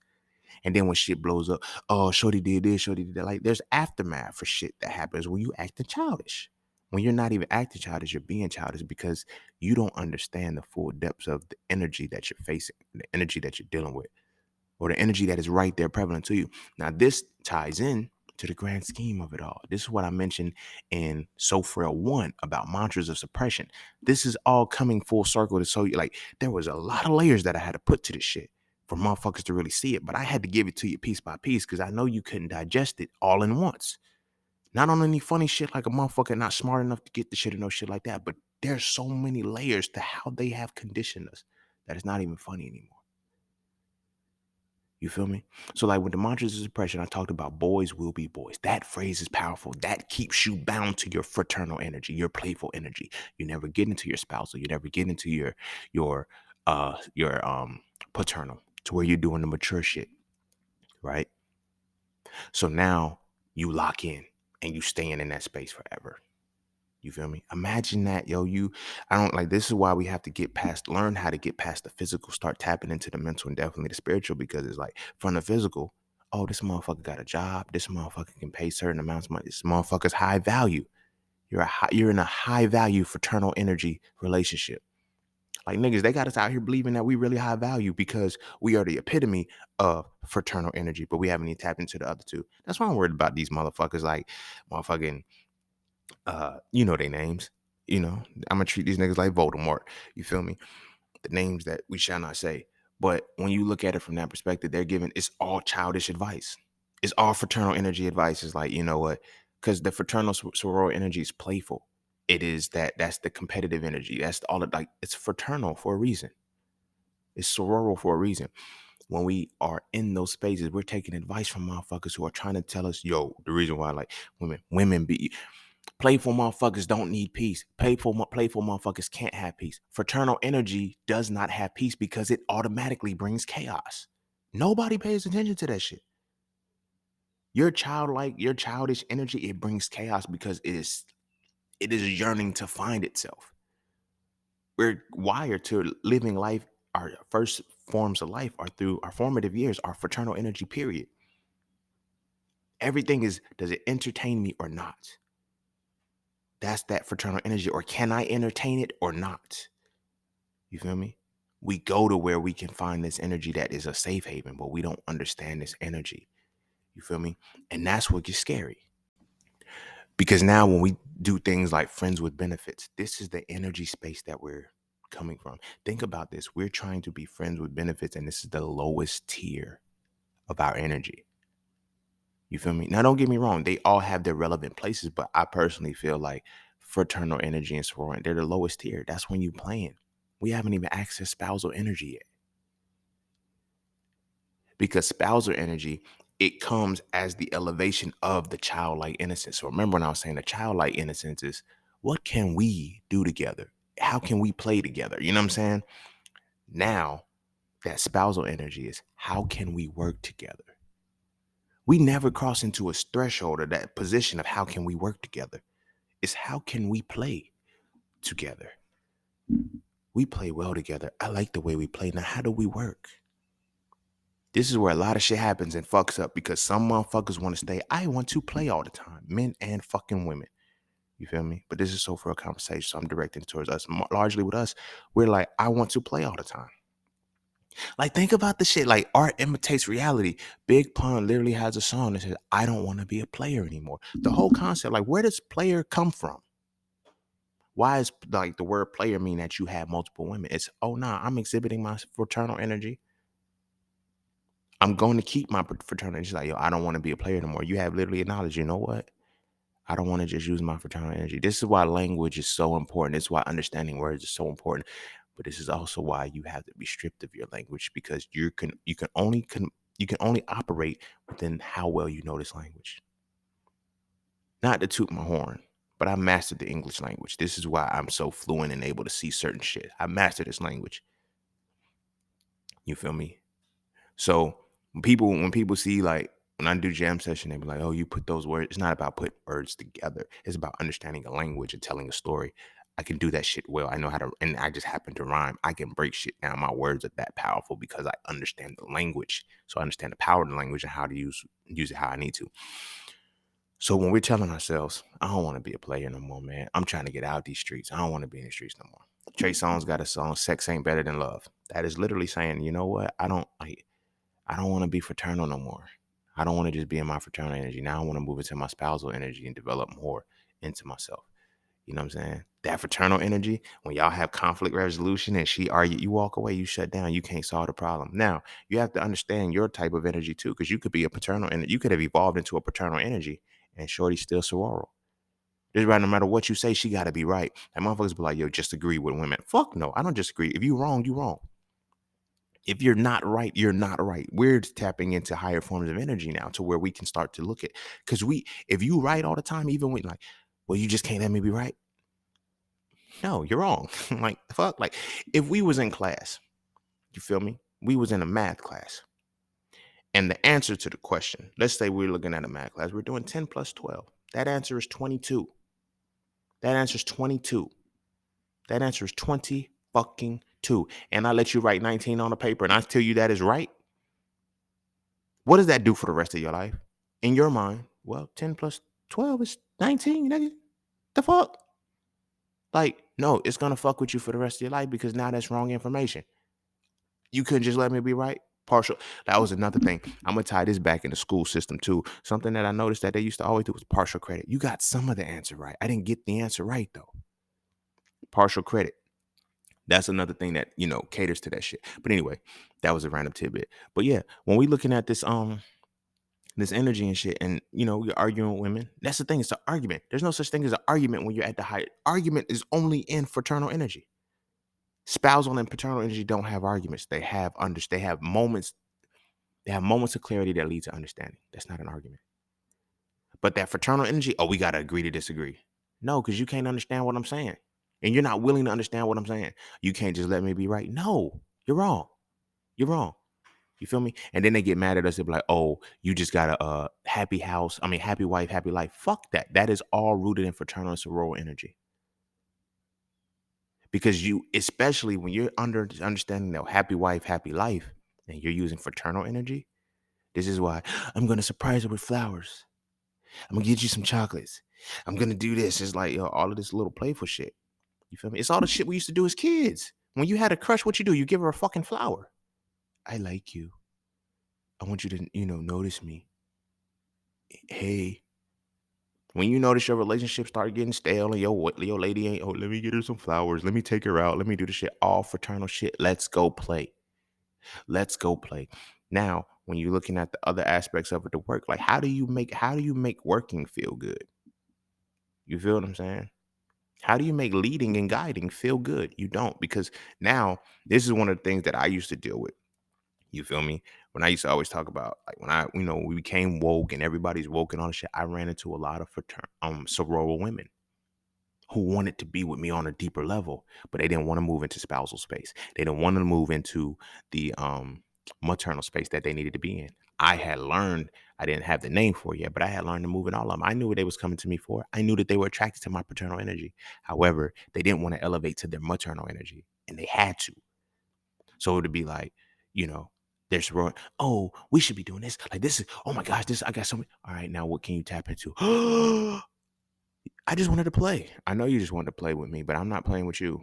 And then when shit blows up, oh, Shorty did this, Shorty did that. Like, there's aftermath for shit that happens when you acting childish. When you're not even acting childish, you're being childish because you don't understand the full depths of the energy that you're facing, the energy that you're dealing with, or the energy that is right there prevalent to you. Now, this ties in to the grand scheme of it all. This is what I mentioned in So Frail 1 about mantras of suppression. This is all coming full circle to show you, like, there was a lot of layers that I had to put to this shit for motherfuckers to really see it. But I had to give it to you piece by piece because I know you couldn't digest it all in once. Not on any funny shit like a motherfucker not smart enough to get the shit or no shit like that. But there's so many layers to how they have conditioned us that it's not even funny anymore. You feel me? So like with the mantras of suppression, I talked about boys will be boys. That phrase is powerful. That keeps you bound to your fraternal energy, your playful energy. You never get into your spousal. You never get into your paternal to where you're doing the mature shit, right? So now you lock in and you staying in that space forever. You feel me? Imagine that, yo. I don't like, this is why we have to learn how to get past the physical, start tapping into the mental and definitely the spiritual, because it's like from the physical, oh, this motherfucker got a job. This motherfucker can pay certain amounts of money. This motherfucker's high value. You're in a high value fraternal energy relationship. Like niggas, they got us out here believing that we really high value because we are the epitome of fraternal energy, but we haven't even tapped into the other two. That's why I'm worried about these motherfuckers, like motherfucking you know their names. I'm gonna treat these niggas like Voldemort. You feel me? The names that we shall not say. But when you look at it from that perspective, they're giving, it's all childish advice. It's all fraternal energy advice. It's like, you know what? Because the fraternal sorority energy is playful. That's the competitive energy. That's all it, like, it's fraternal for a reason. It's sororal for a reason. When we are in those spaces, we're taking advice from motherfuckers who are trying to tell us, yo, the reason why, like, women be Playful motherfuckers don't need peace. Playful motherfuckers can't have peace. Fraternal energy does not have peace because it automatically brings chaos. Nobody pays attention to that shit. Your childish energy, it brings chaos because it is yearning to find itself. We're wired to living life. Our first forms of life are through our formative years, our fraternal energy period. Everything is, does it entertain me or not? That's that fraternal energy. Or can I entertain it or not? You feel me? We go to where we can find this energy that is a safe haven, but we don't understand this energy. You feel me? And that's what gets scary. Because now when we do things like friends with benefits, this is the energy space that we're coming from. Think about this. We're trying to be friends with benefits, and this is the lowest tier of our energy. You feel me? Now, don't get me wrong. They all have their relevant places, but I personally feel like fraternal energy and sorority, they're the lowest tier. That's when you playing. We haven't even accessed spousal energy yet. Because spousal energy, it comes as the elevation of the childlike innocence. So remember when I was saying the childlike innocence is, what can we do together? How can we play together? You know what I'm saying? Now, that spousal energy is, how can we work together? We never cross into a threshold or that position of how can we work together. It's how can we play together? We play well together. I like the way we play. Now, how do we work? This is where a lot of shit happens and fucks up because some motherfuckers want to stay. I want to play all the time, men and fucking women. You feel me? But this is so for a conversation, so I'm directing towards us. Largely with us, we're like, I want to play all the time. Like, think about the shit. Like, art imitates reality. Big Pun literally has a song that says, I don't want to be a player anymore. The whole concept, like, where does player come from? Why is like the word player mean that you have multiple women? It's, oh, nah, I'm exhibiting my fraternal energy. I'm going to keep my fraternal energy. Like, yo, I don't want to be a player anymore. You have literally acknowledged, you know what? I don't want to just use my fraternal energy. This is why language is so important. This is why understanding words is so important. But this is also why you have to be stripped of your language because you can only operate within how well you know this language. Not to toot my horn, but I mastered the English language. This is why I'm so fluent and able to see certain shit. I mastered this language. You feel me? So when people see, like, when I do jam session, they be like, oh, you put those words. It's not about putting words together. It's about understanding a language and telling a story. I can do that shit well. I know how to, and I just happen to rhyme. I can break shit down. My words are that powerful because I understand the language. So I understand the power of the language and how to use it how I need to. So when we're telling ourselves, I don't want to be a player no more, man. I'm trying to get out these streets. I don't want to be in the streets no more. Trey Songz got a song, Sex Ain't Better Than Love. That is literally saying, you know what? I don't want to be fraternal no more. I don't want to just be in my fraternal energy. Now I want to move into my spousal energy and develop more into myself. You know what I'm saying? That fraternal energy, when y'all have conflict resolution and she argue, you walk away, you shut down, you can't solve the problem. Now, you have to understand your type of energy too, because you could be a paternal and you could have evolved into a paternal energy and shorty's still sororal. This right, no matter what you say, she got to be right. And motherfuckers be like, yo, just agree with women. Fuck no, I don't disagree. If you wrong, you wrong. If you're not right, you're not right. We're tapping into higher forms of energy now to where we can start to look at, because if you right all the time, even when like, well, you just can't let me be right. No, you're wrong. Like, fuck. Like, if we was in class, you feel me? We was in a math class. And the answer to the question, let's say we're looking at a math class, we're doing 10 plus 12. That answer is 22. That answer is 22. That answer is 20 fucking 2. And I let you write 19 on a paper and I tell you that is right. What does that do for the rest of your life? In your mind, well, 10 plus 12 is 19. Nigga. The fuck? Like, no, it's going to fuck with you for the rest of your life because now that's wrong information. You couldn't just let me be right. Partial. That was another thing. I'm going to tie this back in the school system too. Something that I noticed that they used to always do was partial credit. You got some of the answer right. I didn't get the answer right though. Partial credit. That's another thing that, caters to that shit. But anyway, that was a random tidbit. But yeah, when we looking at this energy and shit, and we're arguing with women. That's the thing. It's an argument. There's no such thing as an argument when you're at the height. Argument is only in fraternal energy. Spousal and paternal energy don't have arguments. They have moments. They have moments of clarity that lead to understanding. That's not an argument. But that fraternal energy, oh, we gotta agree to disagree. No, because you can't understand what I'm saying. And you're not willing to understand what I'm saying. You can't just let me be right. No, you're wrong. You're wrong. You feel me? And then they get mad at us and be like, oh, you just got a happy house. I mean, happy wife, happy life. Fuck that. That is all rooted in fraternal and sorority energy. Because you, especially when you're understanding that happy wife, happy life, and you're using fraternal energy, this is why I'm gonna surprise her with flowers. I'm gonna get you some chocolates. I'm gonna do this. It's like, yo, all of this little playful shit. You feel me? It's all the shit we used to do as kids. When you had a crush, what you do? You give her a fucking flower. I like you. I want you to, notice me. Hey, when you notice your relationship start getting stale and your lady ain't, oh, let me get her some flowers. Let me take her out. Let me do the shit. All fraternal shit. Let's go play. Let's go play. Now, when you're looking at the other aspects of it to work, like how do you make working feel good? You feel what I'm saying? How do you make leading and guiding feel good? You don't, because now this is one of the things that I used to deal with. You feel me? When I used to always talk about, like, when we became woke and everybody's woke and all this shit, I ran into a lot of sorority women who wanted to be with me on a deeper level, but they didn't want to move into spousal space. They didn't want to move into the maternal space that they needed to be in. I had learned, I didn't have the name for it yet, but I had learned to move in all of them. I knew what they was coming to me for. I knew that they were attracted to my paternal energy. However, they didn't want to elevate to their maternal energy, and they had to. So it would be like, you know, there's oh, we should be doing this. Like, this is, oh my gosh, this, I got so many. All right, now what can you tap into? I just wanted to play. I know you just wanted to play with me, but I'm not playing with you.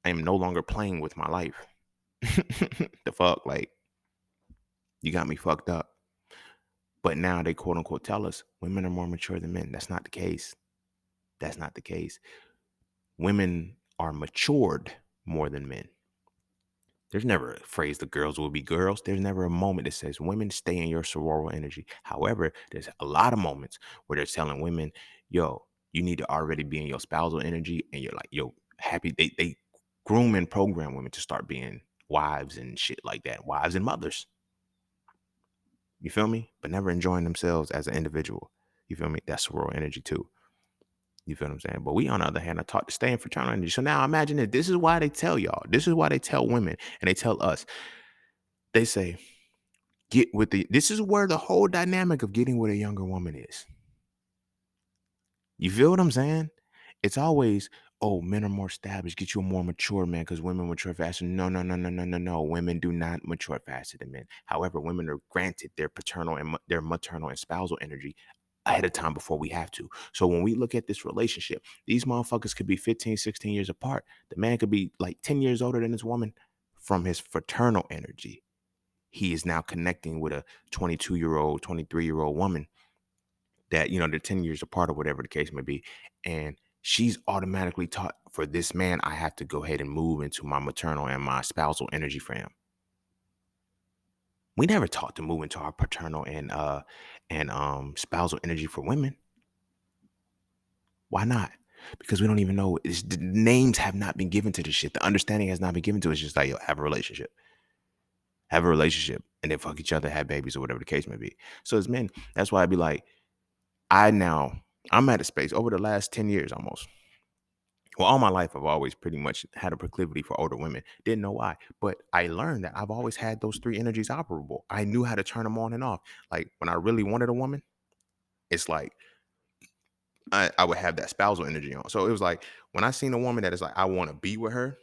I am no longer playing with my life. The fuck? Like, you got me fucked up. But now they quote unquote tell us women are more mature than men. That's not the case. That's not the case. Women are matured more than men. There's never a phrase the girls will be girls. There's never a moment that says women stay in your sorority energy. However, there's a lot of moments where they're telling women, yo, you need to already be in your spousal energy, and you're like, yo, happy. They groom and program women to start being wives and shit like that, wives and mothers. You feel me? But never enjoying themselves as an individual. You feel me? That's sorority energy too. You feel what I'm saying? But we, on the other hand, are taught to stay in fraternal energy. So now imagine that this is why they tell y'all. This is why they tell women and they tell us. They say, get with this is where the whole dynamic of getting with a younger woman is. You feel what I'm saying? It's always, oh, men are more established. Get you a more mature man because women mature faster. No, no, no, no, no, no, no. Women do not mature faster than men. However, women are granted their paternal and their maternal and spousal energy ahead of time before we have to. So when we look at this relationship, these motherfuckers could be 15, 16 years apart. The man could be like 10 years older than this woman. From his fraternal energy, he is now connecting with a 22-year-old, 23-year-old woman that, they're 10 years apart or whatever the case may be. And she's automatically taught, for this man, I have to go ahead and move into my maternal and my spousal energy for him. We never taught to move into our paternal and spousal energy for women. Why not? Because we don't even know. The names have not been given to this shit. The understanding has not been given to us. It's just like, yo, have a relationship. Have a relationship. And then fuck each other, have babies, or whatever the case may be. So as men, that's why I'd be like, I'm at a space over the last 10 years almost. Well, all my life, I've always pretty much had a proclivity for older women. Didn't know why, but I learned that I've always had those three energies operable. I knew how to turn them on and off. Like, when I really wanted a woman, it's like I would have that spousal energy on. So it was like, when I seen a woman that is like, I want to be with her,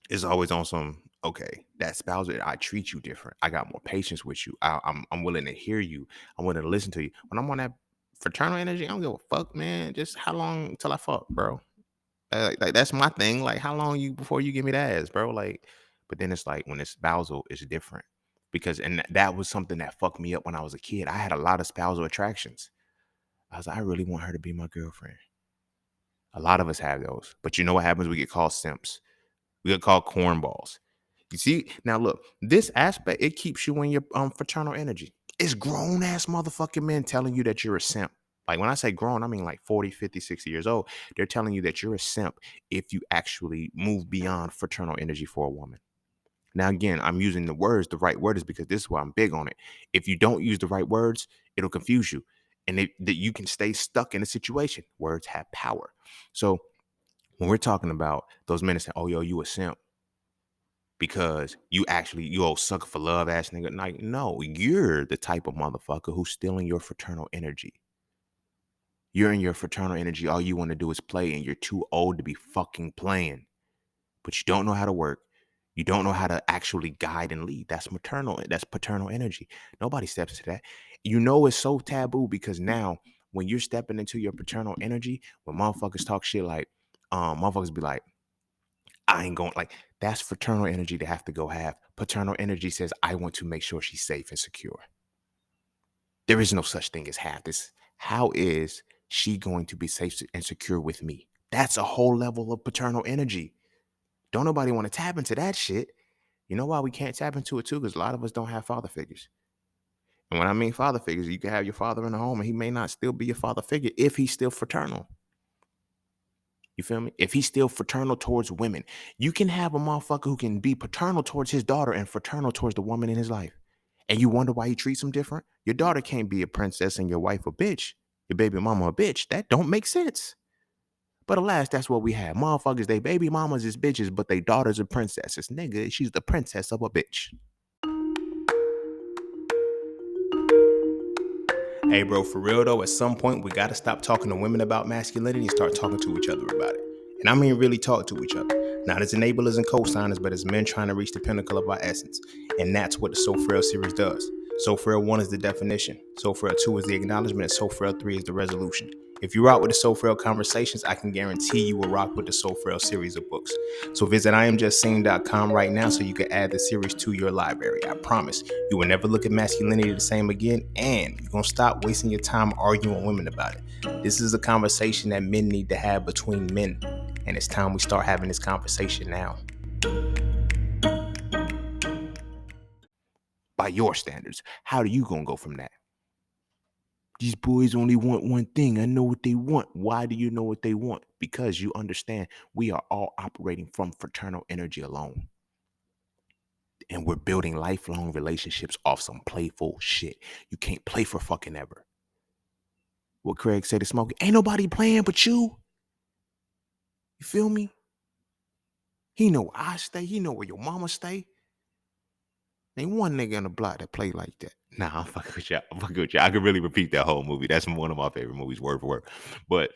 it's always on some, okay, that spousal, I treat you different. I got more patience with you. I'm willing to hear you. I'm willing to listen to you. When I'm on that fraternal energy, I don't give a fuck, man. Just how long till I fuck, bro? Like that's my thing. Like, how long before you give me that ass, bro? Like, but then it's like when it's spousal, it's different, because that was something that fucked me up when I was a kid. I had a lot of spousal attractions. I was like, I really want her to be my girlfriend. A lot of us have those, but you know what happens? We get called simps. We get called cornballs. You see, now look, this aspect, it keeps you in your fraternal energy. It's grown ass motherfucking men telling you that you're a simp. Like, when I say grown, I mean like 40, 50, 60 years old. They're telling you that you're a simp if you actually move beyond fraternal energy for a woman. Now, again, I'm using the right word is because this is why I'm big on it. If you don't use the right words, it'll confuse you. and that you can stay stuck in a situation. Words have power. So when we're talking about those men that say, "Oh, yo, you a simp," because you old sucker for love ass nigga. Like, no, you're the type of motherfucker who's stealing your fraternal energy. You're in your fraternal energy. All you want to do is play, and you're too old to be fucking playing. But you don't know how to work. You don't know how to actually guide and lead. That's maternal. That's paternal energy. Nobody steps to that. You know it's so taboo because now when you're stepping into your paternal energy, when motherfuckers talk shit like, motherfuckers be like, I ain't going, like, that's fraternal energy to have to go have. Paternal energy says, I want to make sure she's safe and secure. There is no such thing as half this. How is she going to be safe and secure with me? That's a whole level of paternal energy. Don't nobody want to tap into that shit. You know why we can't tap into it too? Because a lot of us don't have father figures. And when I mean father figures, you can have your father in the home and he may not still be your father figure if he's still fraternal. You feel me? If he's still fraternal towards women, you can have a motherfucker who can be paternal towards his daughter and fraternal towards the woman in his life. And you wonder why he treats them different? Your daughter can't be a princess and your wife a bitch. Your baby mama a bitch. That don't make sense. But alas, that's what we have. Motherfuckers, they baby mamas is bitches, but they daughters are princesses. Nigga, she's the princess of a bitch. Hey, bro, for real though, at some point we gotta stop talking to women about masculinity and start talking to each other about it. And I mean really talk to each other. Not as enablers and co-signers, but as men trying to reach the pinnacle of our essence. And that's what the So Frail series does. So Frail 1 is the definition. So Frail 2 is the acknowledgement. And So Frail 3 is the resolution. If you rock with the So Frail conversations, I can guarantee you will rock with the So Frail series of books. So visit IamJustSaying.com right now so you can add the series to your library. I promise you will never look at masculinity the same again, and you're going to stop wasting your time arguing with women about it. This is a conversation that men need to have between men, and it's time we start having this conversation now. By your standards, how are you going to go from that? These boys only want one thing. I know what they want. Why do you know what they want? Because you understand we are all operating from fraternal energy alone. And we're building lifelong relationships off some playful shit. You can't play for fucking ever. What Craig said to Smokey, ain't nobody playing but you. You feel me? He know where I stay. He know where your mama stay. Ain't one nigga on the block that play like that. Nah, I'm fucking with y'all. I'm fucking with y'all. I could really repeat that whole movie. That's one of my favorite movies, word for word. But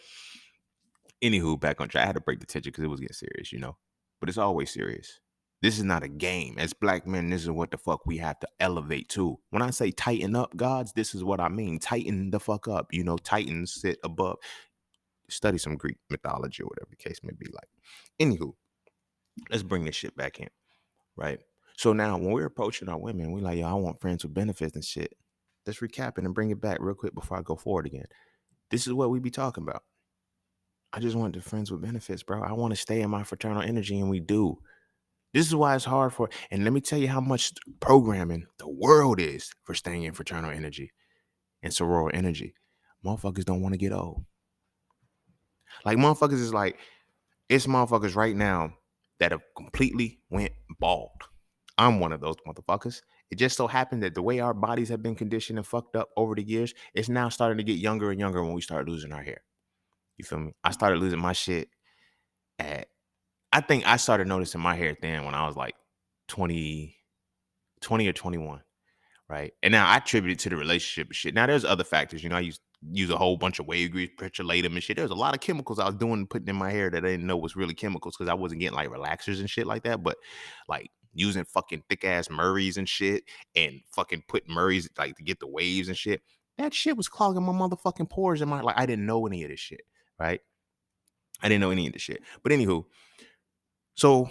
anywho, back on track. I had to break the tension because it was getting serious, you know. But it's always serious. This is not a game. As black men, this is what the fuck we have to elevate to. When I say tighten up, gods, this is what I mean. Tighten the fuck up. You know, titans sit above. Study some Greek mythology or whatever the case may be like. Anywho, let's bring this shit back in, right? So now when we're approaching our women, we're like, yo, I want friends with benefits and shit. Let's recap it and bring it back real quick before I go forward again. This is what we be talking about. I just want the friends with benefits, bro. I want to stay in my fraternal energy, and we do. This is why it's hard for, and let me tell you how much programming the world is for staying in fraternal energy and sorority energy. Motherfuckers don't want to get old. Like motherfuckers is like, it's motherfuckers right now that have completely went bald. I'm one of those motherfuckers. It just so happened that the way our bodies have been conditioned and fucked up over the years, it's now starting to get younger and younger when we start losing our hair. You feel me? I started losing my shit I think I started noticing my hair thin when I was like 20 or 21, right? And now I attribute it to the relationship and shit. Now there's other factors. You know, I use a whole bunch of wave grease, petrolatum and shit. There's a lot of chemicals I was putting in my hair that I didn't know was really chemicals because I wasn't getting like relaxers and shit like that. But like using fucking thick ass Murrays and shit and fucking put Murrays like to get the waves and shit. That shit was clogging my motherfucking pores in my, like, I didn't know any of this shit, right? I didn't know any of this shit. But anywho, so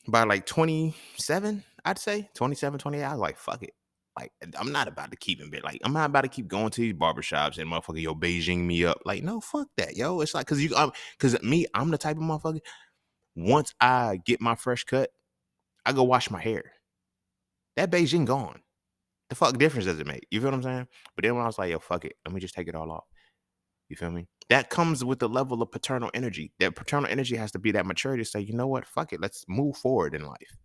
by like 27, I'd say 27, 28, I was like, fuck it. Like, I'm not about to keep in bed. Like, I'm not about to keep going to these barbershops and motherfucker, yo, Beijing me up. Like, no, fuck that, yo. It's like, cause me, I'm the type of motherfucker. Once I get my fresh cut, I go wash my hair. That Beijing gone. The fuck difference does it make? You feel what I'm saying? But then when I was like, yo, fuck it. Let me just take it all off. You feel me? That comes with the level of paternal energy. That paternal energy has to be that maturity to say, you know what? Fuck it. Let's move forward in life.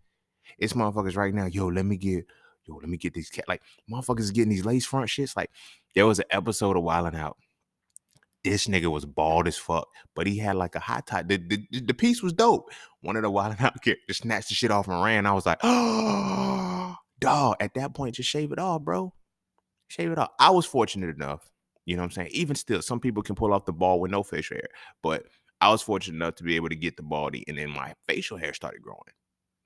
It's motherfuckers right now. Yo, let me get yo, let me get these like motherfuckers is getting these lace front shits. Like there was an episode of Wildin' Out. This nigga was bald as fuck, but he had like a hot top. The piece was dope. One of the Wildin' Out just snatched the shit off and ran. I was like, oh, dog. At that point, just shave it off, bro. Shave it off. I was fortunate enough, you know what I'm saying? Even still, some people can pull off the bald with no facial hair, but I was fortunate enough to be able to get the baldy, and then my facial hair started growing.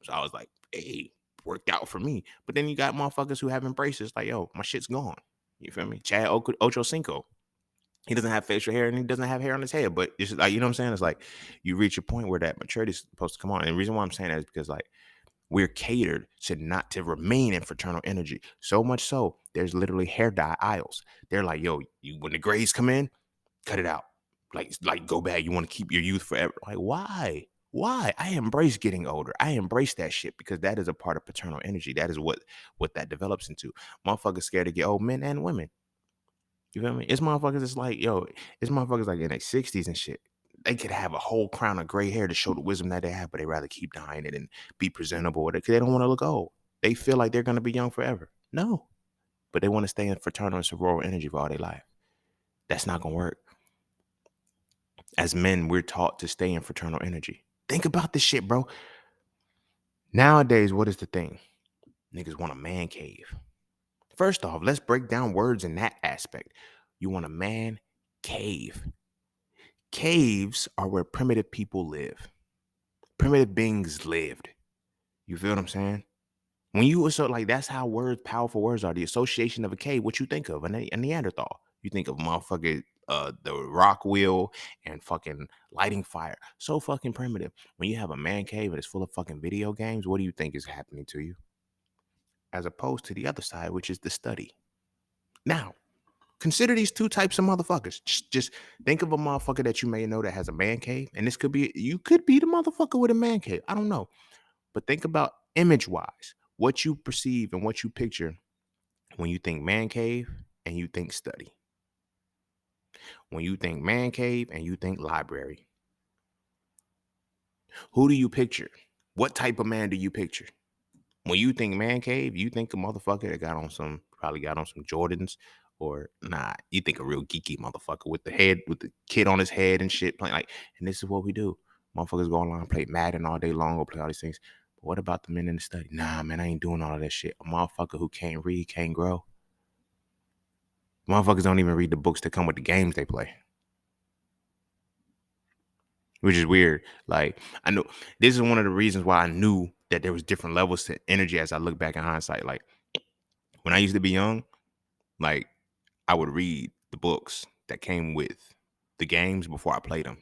So I was like, hey, worked out for me. But then you got motherfuckers who have braces like, yo, my shit's gone. You feel me? Chad Ochocinco. He doesn't have facial hair and he doesn't have hair on his head. But it's like, you know what I'm saying? It's like you reach a point where that maturity is supposed to come on. And the reason why I'm saying that is because like we're catered to not to remain in fraternal energy. So much so, there's literally hair dye aisles. They're like, yo, when the grays come in, cut it out. Like go back. You want to keep your youth forever. Like, why? Why? I embrace getting older. I embrace that shit because that is a part of paternal energy. That is what that develops into. Motherfuckers scared to get old, men and women. You feel me? It's motherfuckers that's like, yo, it's motherfuckers like in their 60s and shit. They could have a whole crown of gray hair to show the wisdom that they have, but they rather keep dyeing it and be presentable with it because they don't want to look old. They feel like they're going to be young forever. No, but they want to stay in fraternal and sororal energy for all their life. That's not going to work. As men, we're taught to stay in fraternal energy. Think about this shit, bro. Nowadays, what is the thing? Niggas want a man cave. First off, let's break down words in that aspect. You want a man cave. Caves are where primitive people live. Primitive beings lived. You feel what I'm saying? When you associate, like that's how words, powerful words are. The association of a cave, what you think of a Neanderthal. You think of motherfucking the rock wheel and fucking lighting fire. So fucking primitive. When you have a man cave and it's full of fucking video games, what do you think is happening to you? As opposed to the other side, which is the study. Now, consider these two types of motherfuckers. Just think of a motherfucker that you may know that has a man cave, and this could be you could be the motherfucker with a man cave. I don't know, but think about image-wise, what you perceive and what you picture when you think man cave and you think study. When you think man cave and you think library, who do you picture? What type of man do you picture? When you think man cave, you think a motherfucker that probably got on some Jordans, or nah, you think a real geeky motherfucker with the kid on his head and shit playing like, and this is what we do. Motherfuckers go online, play Madden all day long, or play all these things. But what about the men in the study? Nah, man, I ain't doing all of that shit. A motherfucker who can't read, can't grow. Motherfuckers don't even read the books that come with the games they play. Which is weird. Like, I know this is one of the reasons why I knew that there was different levels to energy as I look back in hindsight. Like, when I used to be young, like, I would read the books that came with the games before I played them.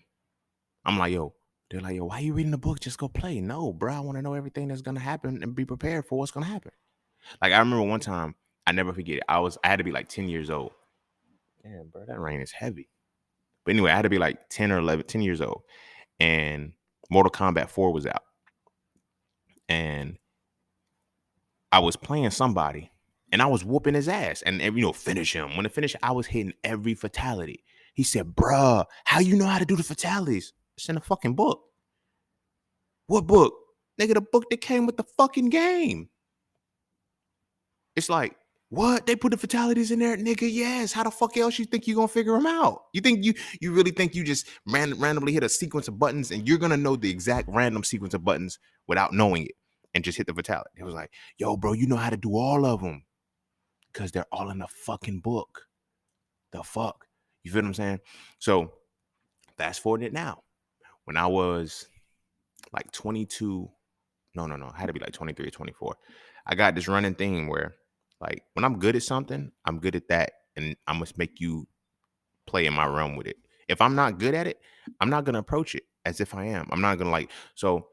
I'm like, yo, they're like, yo, why are you reading the book? Just go play. No, bro, I want to know everything that's going to happen and be prepared for what's going to happen. Like, I remember one time, I never forget it. I had to be like 10 years old. Damn, bro, that rain is heavy. But anyway, I had to be like 10 or 11, 10 years old. And Mortal Kombat 4 was out. And I was playing somebody. And I was whooping his ass and, finish him. When it finished, I was hitting every fatality. He said, bruh, how you know how to do the fatalities? It's in a fucking book. What book? Nigga, the book that came with the fucking game. It's like, what? They put the fatalities in there? Nigga, yes. How the fuck else you think you gonna figure them out? You think you really think you just randomly hit a sequence of buttons and you're gonna know the exact random sequence of buttons without knowing it and just hit the fatality? It was like, yo, bro, you know how to do all of them. Because they're all in the fucking book. The fuck? You feel what I'm saying? So fast forward it now. When I was like 22, no, I had to be like 23 or 24. I got this running thing where like when I'm good at something, I'm good at that. And I must make you play in my realm with it. If I'm not good at it, I'm not going to approach it as if I am. I'm not going to so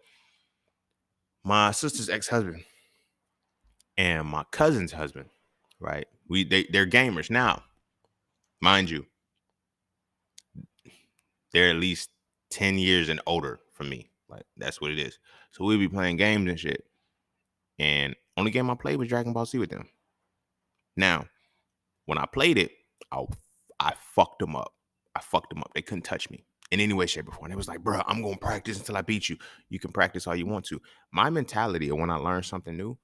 my sister's ex-husband and my cousin's husband, right? They're gamers now. Mind you, they're at least 10 years and older from me. Like, that's what it is. So we'll be playing games and shit. And only game I played was Dragon Ball Z with them. Now, when I played it, I fucked them up. They couldn't touch me in any way, shape, or form. It was like, bro, I'm going to practice until I beat you. You can practice all you want to. My mentality of when I learn something new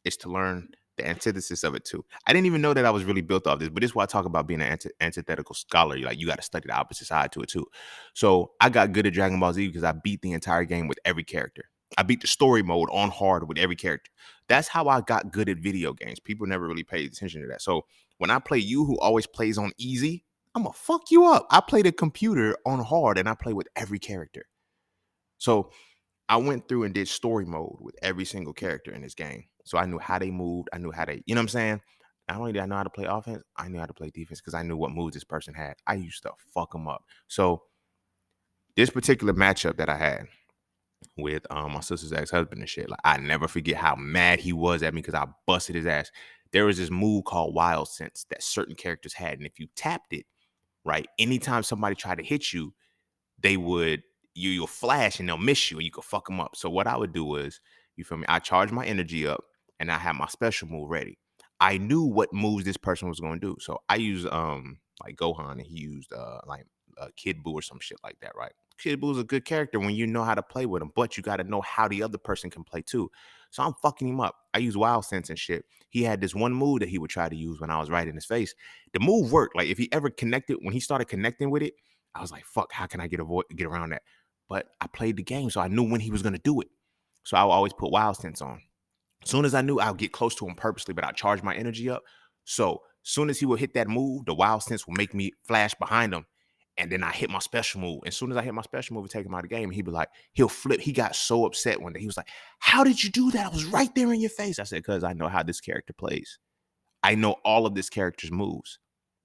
is to learn the antithesis of it too. I didn't even know that I was really built off this, but this is why I talk about being an antithetical scholar. Like, you got to study the opposite side to it too. So I got good at Dragon Ball Z because I beat the entire game with every character. I beat the story mode on hard with every character. That's how I got good at video games. People never really paid attention to that. So when I play you, who always plays on easy, I'm gonna fuck you up. I play the computer on hard and I play with every character. So I went through and did story mode with every single character in this game. So I knew how they moved. I knew how they, you know what I'm saying? Not only did I know how to play offense, I knew how to play defense because I knew what moves this person had. I used to fuck them up. So this particular matchup that I had with my sister's ex-husband and shit, like, I never forget how mad he was at me because I busted his ass. There was this move called Wild Sense that certain characters had. And if you tapped it, right, anytime somebody tried to hit you, they would, you'll flash and they'll miss you and you could fuck them up. So what I would do was, you feel me, I charge my energy up and I have my special move ready. I knew what moves this person was going to do. So I used like Gohan, and he used like Kid Buu or some shit like that, right? Kid Buu is a good character when you know how to play with him, but you got to know how the other person can play too. So I'm fucking him up. I use Wild Sense and shit. He had this one move that he would try to use when I was right in his face. The move worked. Like, if he ever connected, when he started connecting with it, I was like, fuck, how can I get around that? But I played the game, so I knew when he was going to do it. So I would always put Wild Sense on. As soon as I knew, I'll get close to him purposely, but I charge my energy up. So as soon as he would hit that move, the Wild Sense will make me flash behind him. And then I hit my special move. As soon as I hit my special move and take him out of the game, he'd be like, he'll flip. He got so upset one day. He was like, how did you do that? I was right there in your face. I said, because I know how this character plays. I know all of this character's moves.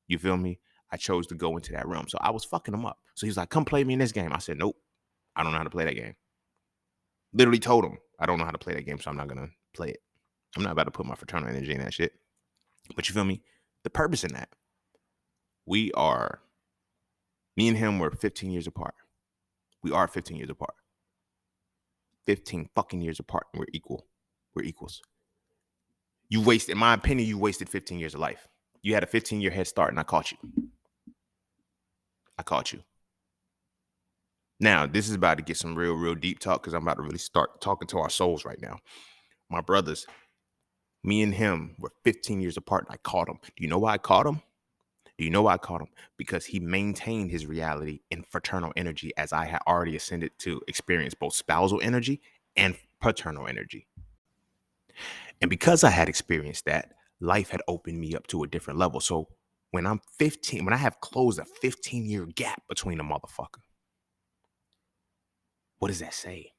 You feel me? I chose to go into that realm. So I was fucking him up. So he's like, come play me in this game. I said, nope, I don't know how to play that game. Literally told him, I don't know how to play that game, so I'm not going to play it. I'm not about to put my fraternal energy in that shit. But you feel me? The purpose in that, me and him were 15 years apart. We are 15 years apart. 15 fucking years apart. And we're equal. We're equals. In my opinion, you wasted 15 years of life. You had a 15-year head start and I caught you. Now, this is about to get some real deep talk because I'm about to really start talking to our souls right now. My brothers, me and him were 15 years apart and I caught him. Do you know why I caught him? Because he maintained his reality in fraternal energy, as I had already ascended to experience both spousal energy and paternal energy. And because I had experienced that, life had opened me up to a different level. So when I'm 15, when I have closed a 15-year gap between a motherfucker, what does that say?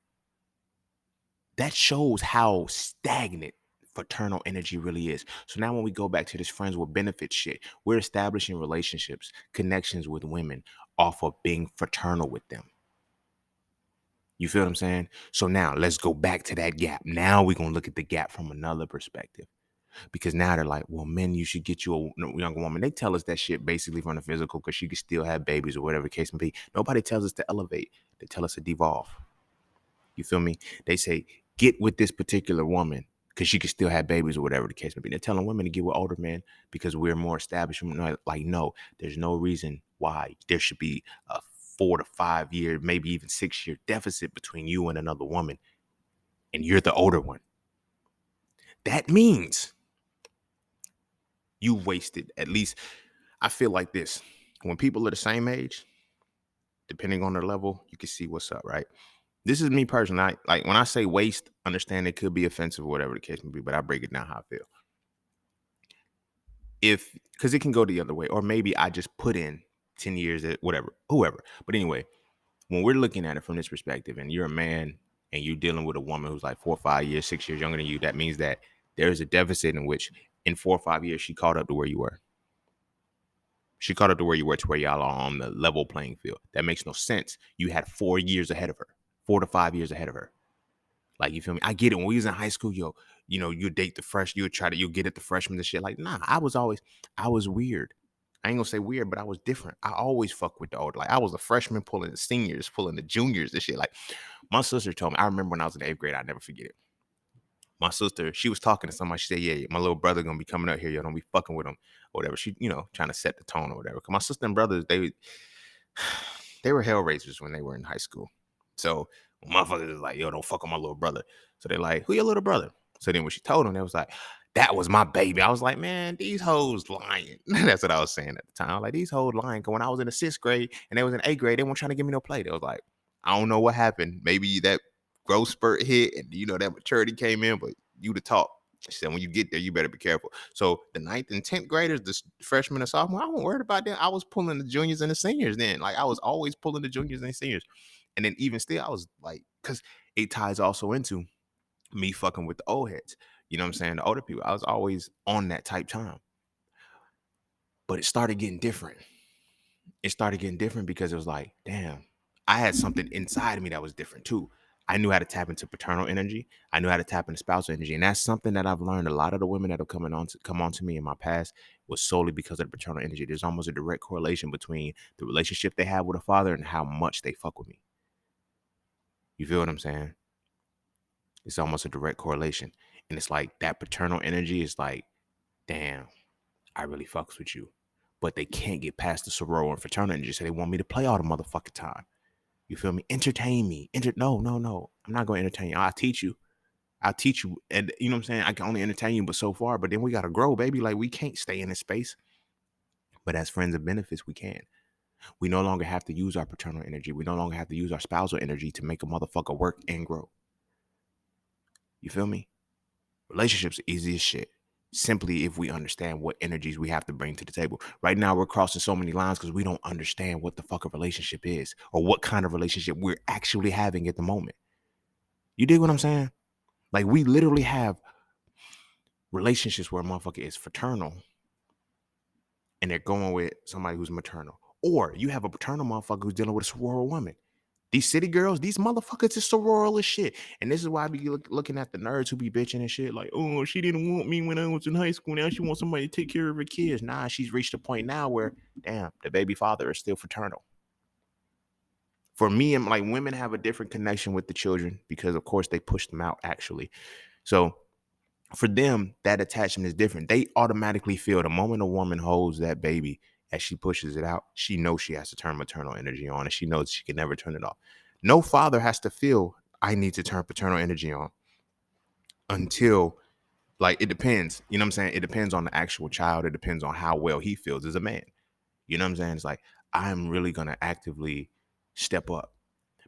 That shows how stagnant fraternal energy really is. So now when we go back to this friends with benefits shit, we're establishing relationships, connections with women off of being fraternal with them. You feel what I'm saying? So now let's go back to that gap. Now we're going to look at the gap from another perspective. Because now they're like, well, men, you should get you a younger woman. They tell us that shit basically from the physical because she can still have babies or whatever the case may be. Nobody tells us to elevate. They tell us to devolve. You feel me? They say, get with this particular woman because she can still have babies or whatever the case may be. They're telling women to get with older men because we're more established. Like, no, there's no reason why there should be a 4 to 5 year, maybe even 6 year deficit between you and another woman, and you're the older one. That means you wasted at least, I feel like this. When people are the same age, depending on their level, you can see what's up, right? This is me personally. Like when I say waste, understand it could be offensive or whatever the case may be, but I break it down how I feel. Because it can go the other way, or maybe I just put in 10 years at whoever. But anyway, when we're looking at it from this perspective and you're a man and you're dealing with a woman who's like 4 or 5 years, 6 years younger than you, that means that there's a deficit in which in 4 or 5 years, she caught up to where you were. She caught up to where you were, to where y'all are on the level playing field. That makes no sense. You had 4 years ahead of her, 4 to 5 years ahead of her. Like, you feel me? I get it. When we was in high school, you date the fresh, you'll get at the freshmen and shit. Like, nah, I was weird. I ain't gonna say weird, but I was different. I always fuck with the older. Like, I was a freshman pulling the seniors, pulling the juniors and shit. Like, my sister told me, I remember when I was in the 8th grade, I'll never forget it. My sister, she was talking to somebody. She said, yeah, my little brother gonna be coming up here. Y'all don't be fucking with him or whatever. She, trying to set the tone or whatever. Cause my sister and brothers, they were hell raisers when they were in high school. So motherfuckers is like, yo, don't fuck with my little brother. So they're like, who your little brother? So then when she told them, they was like, That was my baby. I was like, man, these hoes lying. That's what I was saying at the time. Like, these hoes lying. Cause when I was in the 6th grade and they was in 8th grade, they weren't trying to give me no play. They was like, I don't know what happened. Maybe that growth spurt hit and that maturity came in, but you the talk. She said, when you get there, you better be careful. So the 9th and 10th graders, the freshmen and sophomore, I wasn't worried about them. I was pulling the juniors and the seniors then. Like, I was always pulling the juniors and the seniors. And then even still, I was like, because it ties also into me fucking with the old heads. You know what I'm saying? The older people. I was always on that type time. But it started getting different. It started getting different because it was like, damn, I had something inside of me that was different too. I knew how to tap into paternal energy. I knew how to tap into spousal energy. And that's something that I've learned. A lot of the women that have come on to me in my past was solely because of the paternal energy. There's almost a direct correlation between the relationship they have with a father and how much they fuck with me. You feel what I'm saying? It's almost a direct correlation. And it's like that paternal energy is like, damn, I really fucks with you. But they can't get past the sorority and fraternity energy. So they want me to play all the motherfucking time. You feel me? Entertain me. No. I'm not going to entertain you. I'll teach you. I'll teach you. And you know what I'm saying? I can only entertain you but so far. But then we got to grow, baby. Like, we can't stay in this space. But as friends of benefits, we can. We no longer have to use our paternal energy. We no longer have to use our spousal energy to make a motherfucker work and grow. You feel me? Relationships are easy as shit. Simply if we understand what energies we have to bring to the table. Right now, we're crossing so many lines because we don't understand what the fuck a relationship is or what kind of relationship we're actually having at the moment. You dig what I'm saying? Like, we literally have relationships where a motherfucker is fraternal and they're going with somebody who's maternal. Or you have a paternal motherfucker who's dealing with a sororal woman. These city girls, these motherfuckers is sororal as shit. And this is why I be looking at the nerds who be bitching and shit. Like, oh, she didn't want me when I was in high school. Now she wants somebody to take care of her kids. Nah, she's reached a point now where, damn, the baby father is still fraternal. For me, and like, women have a different connection with the children because, of course, they push them out actually. So for them, that attachment is different. They automatically feel the moment a woman holds that baby as she pushes it out, she knows she has to turn maternal energy on and she knows she can never turn it off. No father has to feel I need to turn paternal energy on until, like, it depends. You know what I'm saying? It depends on the actual child. It depends on how well he feels as a man. You know what I'm saying? It's like, I'm really going to actively step up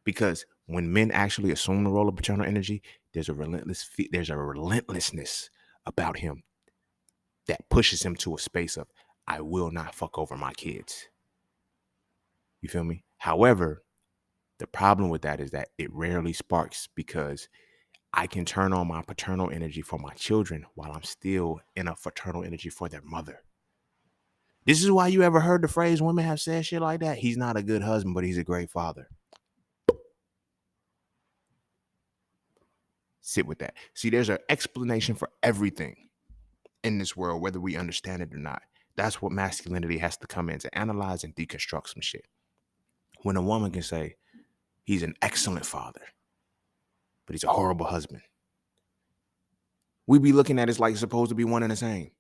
because when men actually assume the role of paternal energy, there's a relentlessness about him that pushes him to a space of, I will not fuck over my kids. You feel me? However, the problem with that is that it rarely sparks because I can turn on my paternal energy for my children while I'm still in a fraternal energy for their mother. This is why you ever heard the phrase women have said shit like that. He's not a good husband, but he's a great father. Sit with that. See, there's an explanation for everything in this world, whether we understand it or not. That's what masculinity has to come in to analyze and deconstruct some shit. When a woman can say, he's an excellent father, but he's a horrible husband, we be looking at it like it's supposed to be one and the same.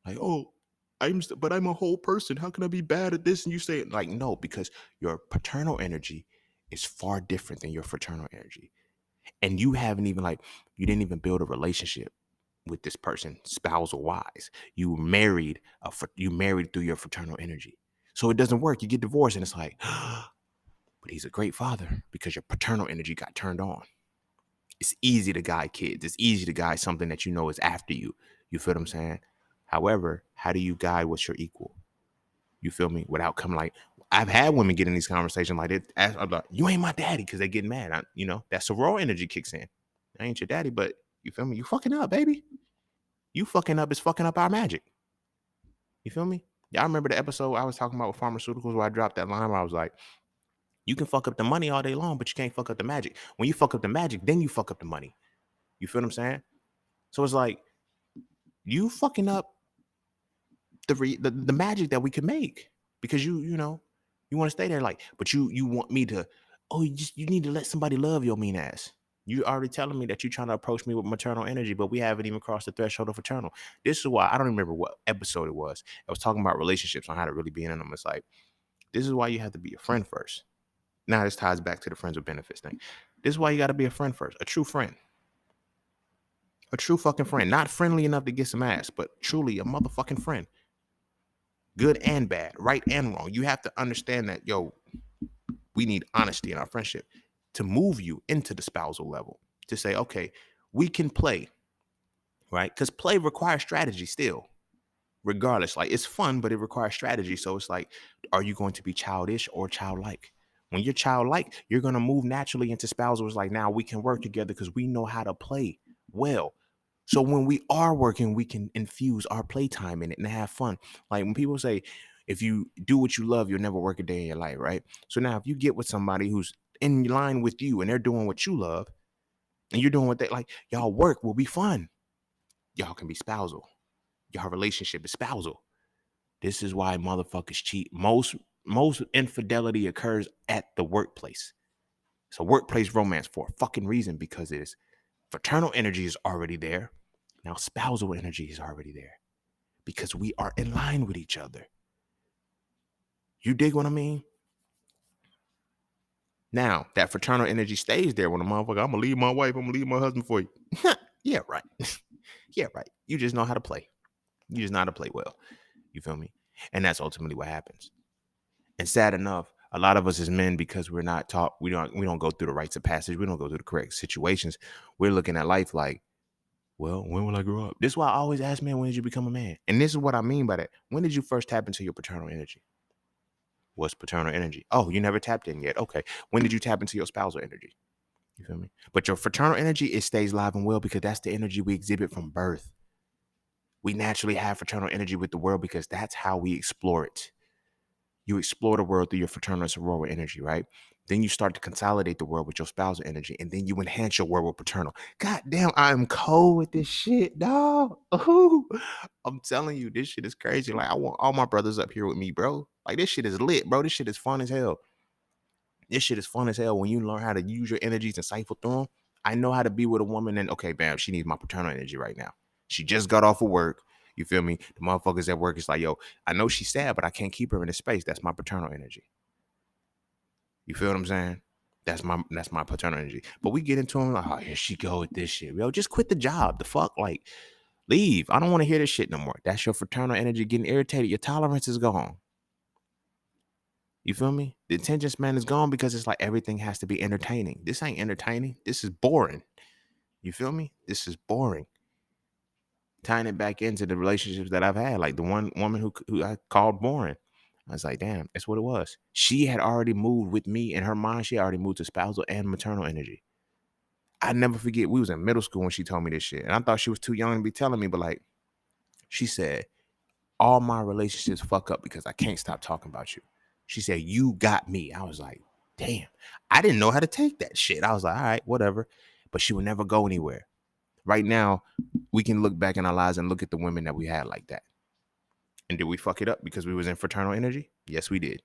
Like, oh, but I'm a whole person. How can I be bad at this? And you say it like, no, because your paternal energy is far different than your fraternal energy. And you didn't even build a relationship with this person spousal wise. You married through your fraternal energy. So it doesn't work. You get divorced and it's like, but he's a great father because your paternal energy got turned on. It's easy to guide kids. It's easy to guide something that you know is after you. You feel what I'm saying? However, how do you guide what's your equal? You feel me? Without coming like, I've had women get in these conversations like this. I'm like, you ain't my daddy because they get mad. That sorority energy kicks in. I ain't your daddy, but you feel me? You fucking up, baby. You fucking up is fucking up our magic. You feel me? Y'all remember the episode I was talking about with pharmaceuticals where I dropped that line where I was like, you can fuck up the money all day long, but you can't fuck up the magic. When you fuck up the magic, then you fuck up the money. You feel what I'm saying? So it's like, you fucking up the magic that we can make because you want to stay there, like, but you want me to, you need to let somebody love your mean ass. You already telling me that you're trying to approach me with maternal energy, but we haven't even crossed the threshold of fraternal. This is why I don't remember what episode it was. I was talking about relationships on how to really be in them. It's like, this is why you have to be a friend first. Now this ties back to the friends with benefits thing. This is why you got to be a friend first, a true friend. A true fucking friend. Not friendly enough to get some ass, but truly a motherfucking friend. Good and bad, right and wrong. You have to understand that, yo, we need honesty in our friendship to move you into the spousal level. To say, okay, we can play, right? Because play requires strategy still, regardless. Like it's fun, but it requires strategy. So it's like, are you going to be childish or childlike? When you're childlike, you're going to move naturally into spousal. It's like, now we can work together because we know how to play well. So when we are working, we can infuse our playtime in it and have fun. Like when people say, if you do what you love, you'll never work a day in your life, right? So now if you get with somebody who's in line with you and they're doing what you love and you're doing what they like, y'all work will be fun. Y'all can be spousal. Y'all relationship is spousal. This is why motherfuckers cheat. Most infidelity occurs at the workplace. It's a workplace romance for a fucking reason, because it is fraternal energy is already there. Now spousal energy is already there because we are in line with each other. You dig what I mean? Now that fraternal energy stays there when a motherfucker, I'm gonna leave my wife, I'm gonna leave my husband for you. Yeah, right. Yeah, right. You just know how to play. You just know how to play well. You feel me? And that's ultimately what happens. And sad enough, a lot of us as men, because we're not taught, we don't go through the rites of passage, we don't go through the correct situations. We're looking at life like, well, when will I grow up? This is why I always ask men, when did you become a man? And this is what I mean by that. When did you first tap into your paternal energy? What's paternal energy? Oh, you never tapped in yet. Okay. When did you tap into your spousal energy? You feel me? But your fraternal energy, it stays live and well because that's the energy we exhibit from birth. We naturally have fraternal energy with the world because that's how we explore it. You explore the world through your fraternal and sororal energy, right? Then you start to consolidate the world with your spousal energy, and then you enhance your world with paternal. God damn, I'm cold with this shit, dog. Ooh, I'm telling you, this shit is crazy. Like, I want all my brothers up here with me, bro. Like, this shit is lit, bro. This shit is fun as hell. This shit is fun as hell when you learn how to use your energies and cipher through them. I know how to be with a woman, and okay, bam, she needs my paternal energy right now. She just got off of work. You feel me? The motherfuckers at work is like, yo, I know she's sad, but I can't keep her in this space. That's my paternal energy. You feel what I'm saying? That's my paternal energy. But we get into them like, oh, here she go with this shit. Yo, just quit the job. The fuck? Like, leave. I don't want to hear this shit no more. That's your fraternal energy getting irritated. Your tolerance is gone. You feel me? The attention span is gone because it's like everything has to be entertaining. This ain't entertaining. This is boring. You feel me? This is boring. Tying it back into the relationships that I've had, like the one woman who I called boring. I was like, damn, that's what it was. She had already moved with me in her mind. She already moved to spousal and maternal energy. I never forget. We was in middle school when she told me this shit, and I thought she was too young to be telling me. But like, she said, all my relationships fuck up because I can't stop talking about you. She said, you got me. I was like, damn. I didn't know how to take that shit. I was like, all right, whatever. But she would never go anywhere. Right now, we can look back in our lives and look at the women that we had like that. And did we fuck it up because we was in fraternal energy? Yes, we did.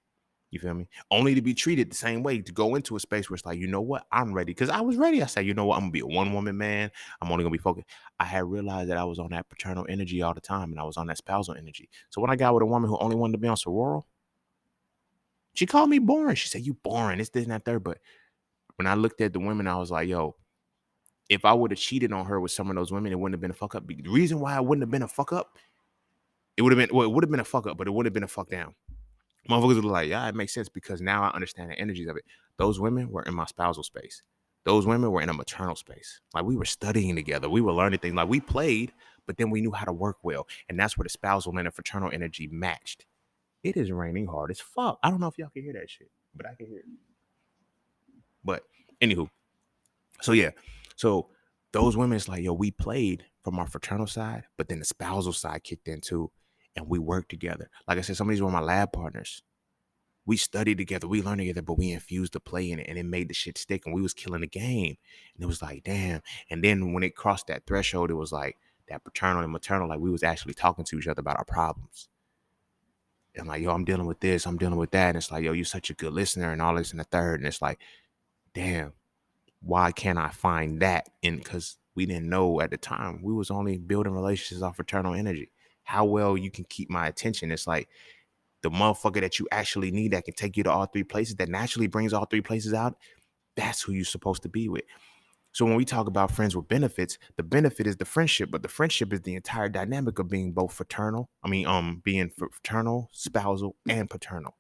You feel me? Only to be treated the same way, to go into a space where it's like, you know what? I'm ready. Because I was ready. I said, you know what? I'm going to be a one-woman man. I'm only going to be focused. I had realized that I was on that paternal energy all the time, and I was on that spousal energy. So when I got with a woman who only wanted to be on sororal, she called me boring. She said, you boring. This, and that, third. But when I looked at the women, I was like, yo, if I would have cheated on her with some of those women, it wouldn't have been a fuck up. The reason why it wouldn't have been a fuck up, it would have been a fuck up, but it would have been a fuck down. Motherfuckers were like, yeah, it makes sense because now I understand the energies of it. Those women were in my spousal space. Those women were in a maternal space. Like, we were studying together. We were learning things. Like, we played, but then we knew how to work well. And that's where the spousal and the fraternal energy matched. It is raining hard as fuck. I don't know if y'all can hear that shit, but I can hear it. But anywho, so yeah. So those women, it's like, yo, we played from our fraternal side, but then the spousal side kicked in too. And we worked together. Like I said, some of these were my lab partners. We studied together, we learned together, but we infused the play in it, and it made the shit stick, and we was killing the game. And it was like, damn. And then when it crossed that threshold, it was like that paternal and maternal, like we was actually talking to each other about our problems. And like, yo, I'm dealing with this, I'm dealing with that. And it's like, yo, you're such a good listener and all this and the third. And it's like, damn, why can't I find that? And because we didn't know at the time, we was only building relationships off fraternal energy. How well you can keep my attention. It's like, the motherfucker that you actually need that can take you to all three places, that naturally brings all three places out, that's who you're supposed to be with. So when we talk about friends with benefits, the benefit is the friendship, but the friendship is the entire dynamic of being both fraternal. Being fraternal, spousal, and paternal.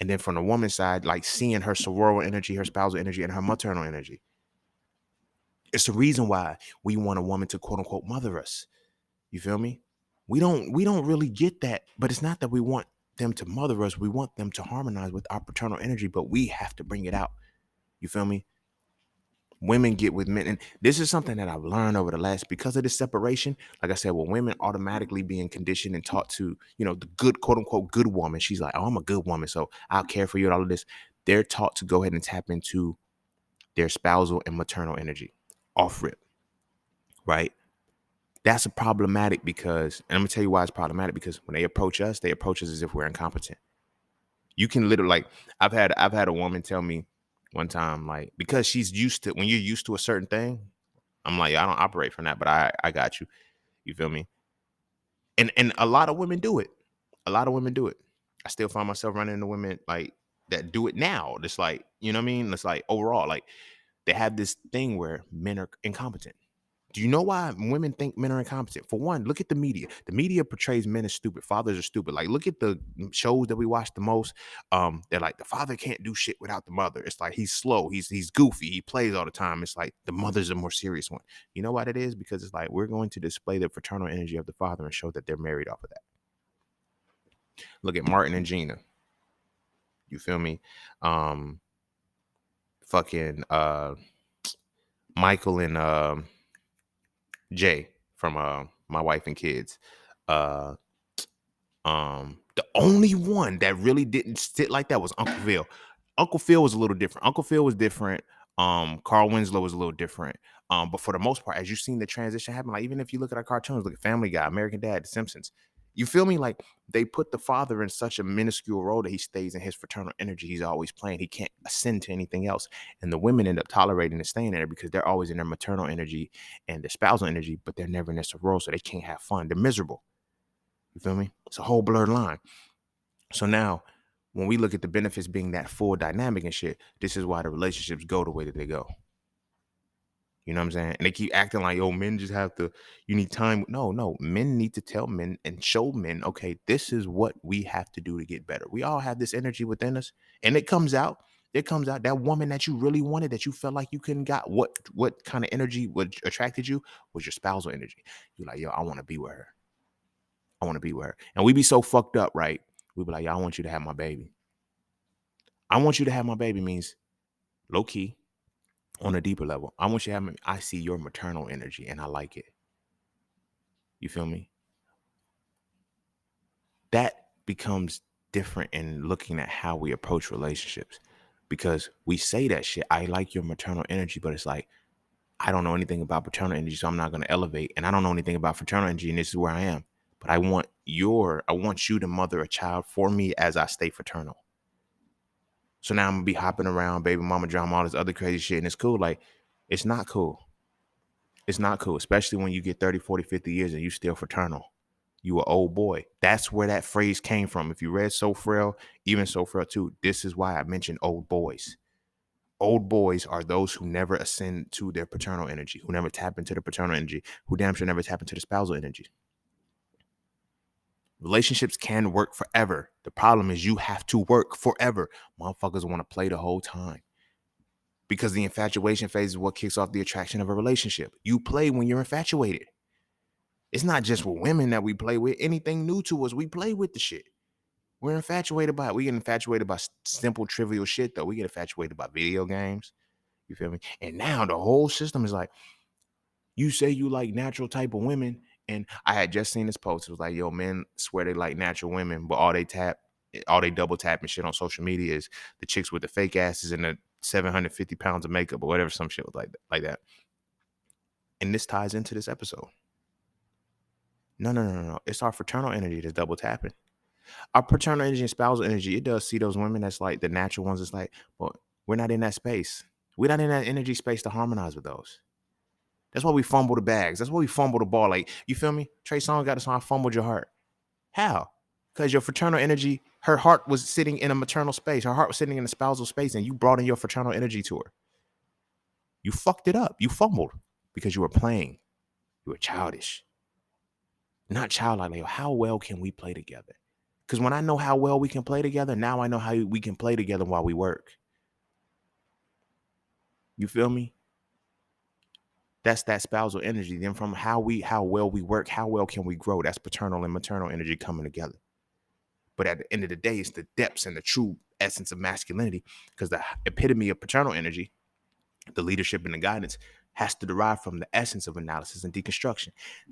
And then from the woman's side, like seeing her sororal energy, her spousal energy, and her maternal energy. It's the reason why we want a woman to quote unquote mother us. You feel me? We don't really get that, but it's not that we want them to mother us. We want them to harmonize with our paternal energy, but we have to bring it out. You feel me? Women get with men, and this is something that I've learned over the last, because of this separation. Like I said, well, women automatically being conditioned and taught to, the good, quote unquote, good woman. She's like, oh, I'm a good woman, so I'll care for you and all of this. They're taught to go ahead and tap into their spousal and maternal energy off rip, right? That's a problematic because, and I'm gonna tell you why it's problematic, because when they approach us as if we're incompetent. You can literally, like, I've had a woman tell me one time, like, because she's used to, when you're used to a certain thing, I'm like, I don't operate from that, but I got you. You feel me? And a lot of women do it. A lot of women do it. I still find myself running into women like that do it now. It's like, you know what I mean? It's like overall, like they have this thing where men are incompetent. Do you know why women think men are incompetent? For one, look at the media. The media portrays men as stupid. Fathers are stupid. Like, look at the shows that we watch the most. They're like, the father can't do shit without the mother. It's like he's slow, he's goofy, he plays all the time. It's like the mother's a more serious one. You know what it is? Because it's like we're going to display the fraternal energy of the father and show that they're married off of that. Look at Martin and Gina. You feel me? Um, fucking Michael and Jay from My Wife and Kids. Uh the only one that really didn't sit like that was Uncle Phil. Uncle Phil was a little different. Uncle Phil was different. Carl Winslow was a little different. But for the most part, as you've seen the transition happen, like even if you look at our cartoons, look at Family Guy, American Dad, The Simpsons, you feel me? Like they put the father in such a minuscule role that he stays in his fraternal energy. He's always playing. He can't ascend to anything else. And the women end up tolerating and staying there because they're always in their maternal energy and their spousal energy, but they're never in their role, so they can't have fun. They're miserable. You feel me? It's a whole blurred line. So now, when we look at the benefits being that full dynamic and shit, this is why the relationships go the way that they go. You know what I'm saying? And they keep acting like, oh, men just have to, you need time. No, men need to tell men and show men, okay, this is what we have to do to get better. We all have this energy within us, and it comes out. It comes out. That woman that you really wanted, that you felt like you couldn't got, what kind of energy what attracted you was your spousal energy. You're like, yo, I want to be with her. I want to be with her. And we be so fucked up, right? We be like, yeah, I want you to have my baby. I want you to have my baby means low key, on a deeper level. I want you to have, I see your maternal energy and I like it. You feel me? That becomes different in looking at how we approach relationships, because we say that shit, I like your maternal energy, but it's like, I don't know anything about paternal energy, so I'm not going to elevate. And I don't know anything about fraternal energy, and this is where I am. But I want you to mother a child for me as I stay fraternal. So now I'm gonna be hopping around, baby mama drama, all this other crazy shit. And it's cool. Like, it's not cool. It's not cool, especially when you get 30, 40, 50 years and you still fraternal. You an old boy. That's where that phrase came from. If you read So Frail, even So Frail too, this is why I mentioned old boys. Old boys are those who never ascend to their paternal energy, who never tap into their paternal energy, who damn sure never tap into the spousal energy. Relationships can work forever. The problem is you have to work forever. Motherfuckers want to play the whole time, because the infatuation phase is what kicks off the attraction of a relationship. You play when you're infatuated. It's not just with women that we play with. Anything new to us, we play with the shit. We're infatuated by it. We get infatuated by simple, trivial shit, though. We get infatuated by video games. You feel me? And now the whole system is like, you say you like natural type of women. And I had just seen this post. It was like, yo, men swear they like natural women, but all they double tap and shit on social media is the chicks with the fake asses and the 750 pounds of makeup or whatever, some shit was like that. And this ties into this episode. No. It's our fraternal energy that's double tapping. Our paternal energy and spousal energy, it does see those women that's like the natural ones. It's like, well, we're not in that space. We're not in that energy space to harmonize with those. That's why we fumble the bags. That's why we fumble the ball. Like, you feel me? Trey Songz got a song, I Fumbled Your Heart. How? Because your fraternal energy, her heart was sitting in a maternal space. Her heart was sitting in a spousal space, and you brought in your fraternal energy to her. You fucked it up. You fumbled because you were playing. You were childish. Not childlike. Like, how well can we play together? Because when I know how well we can play together, now I know how we can play together while we work. You feel me? That's that spousal energy. Then from how well we work, how well can we grow? That's paternal and maternal energy coming together. But at the end of the day, it's the depths and the true essence of masculinity, because the epitome of paternal energy, the leadership and the guidance, has to derive from the essence of analysis and deconstruction,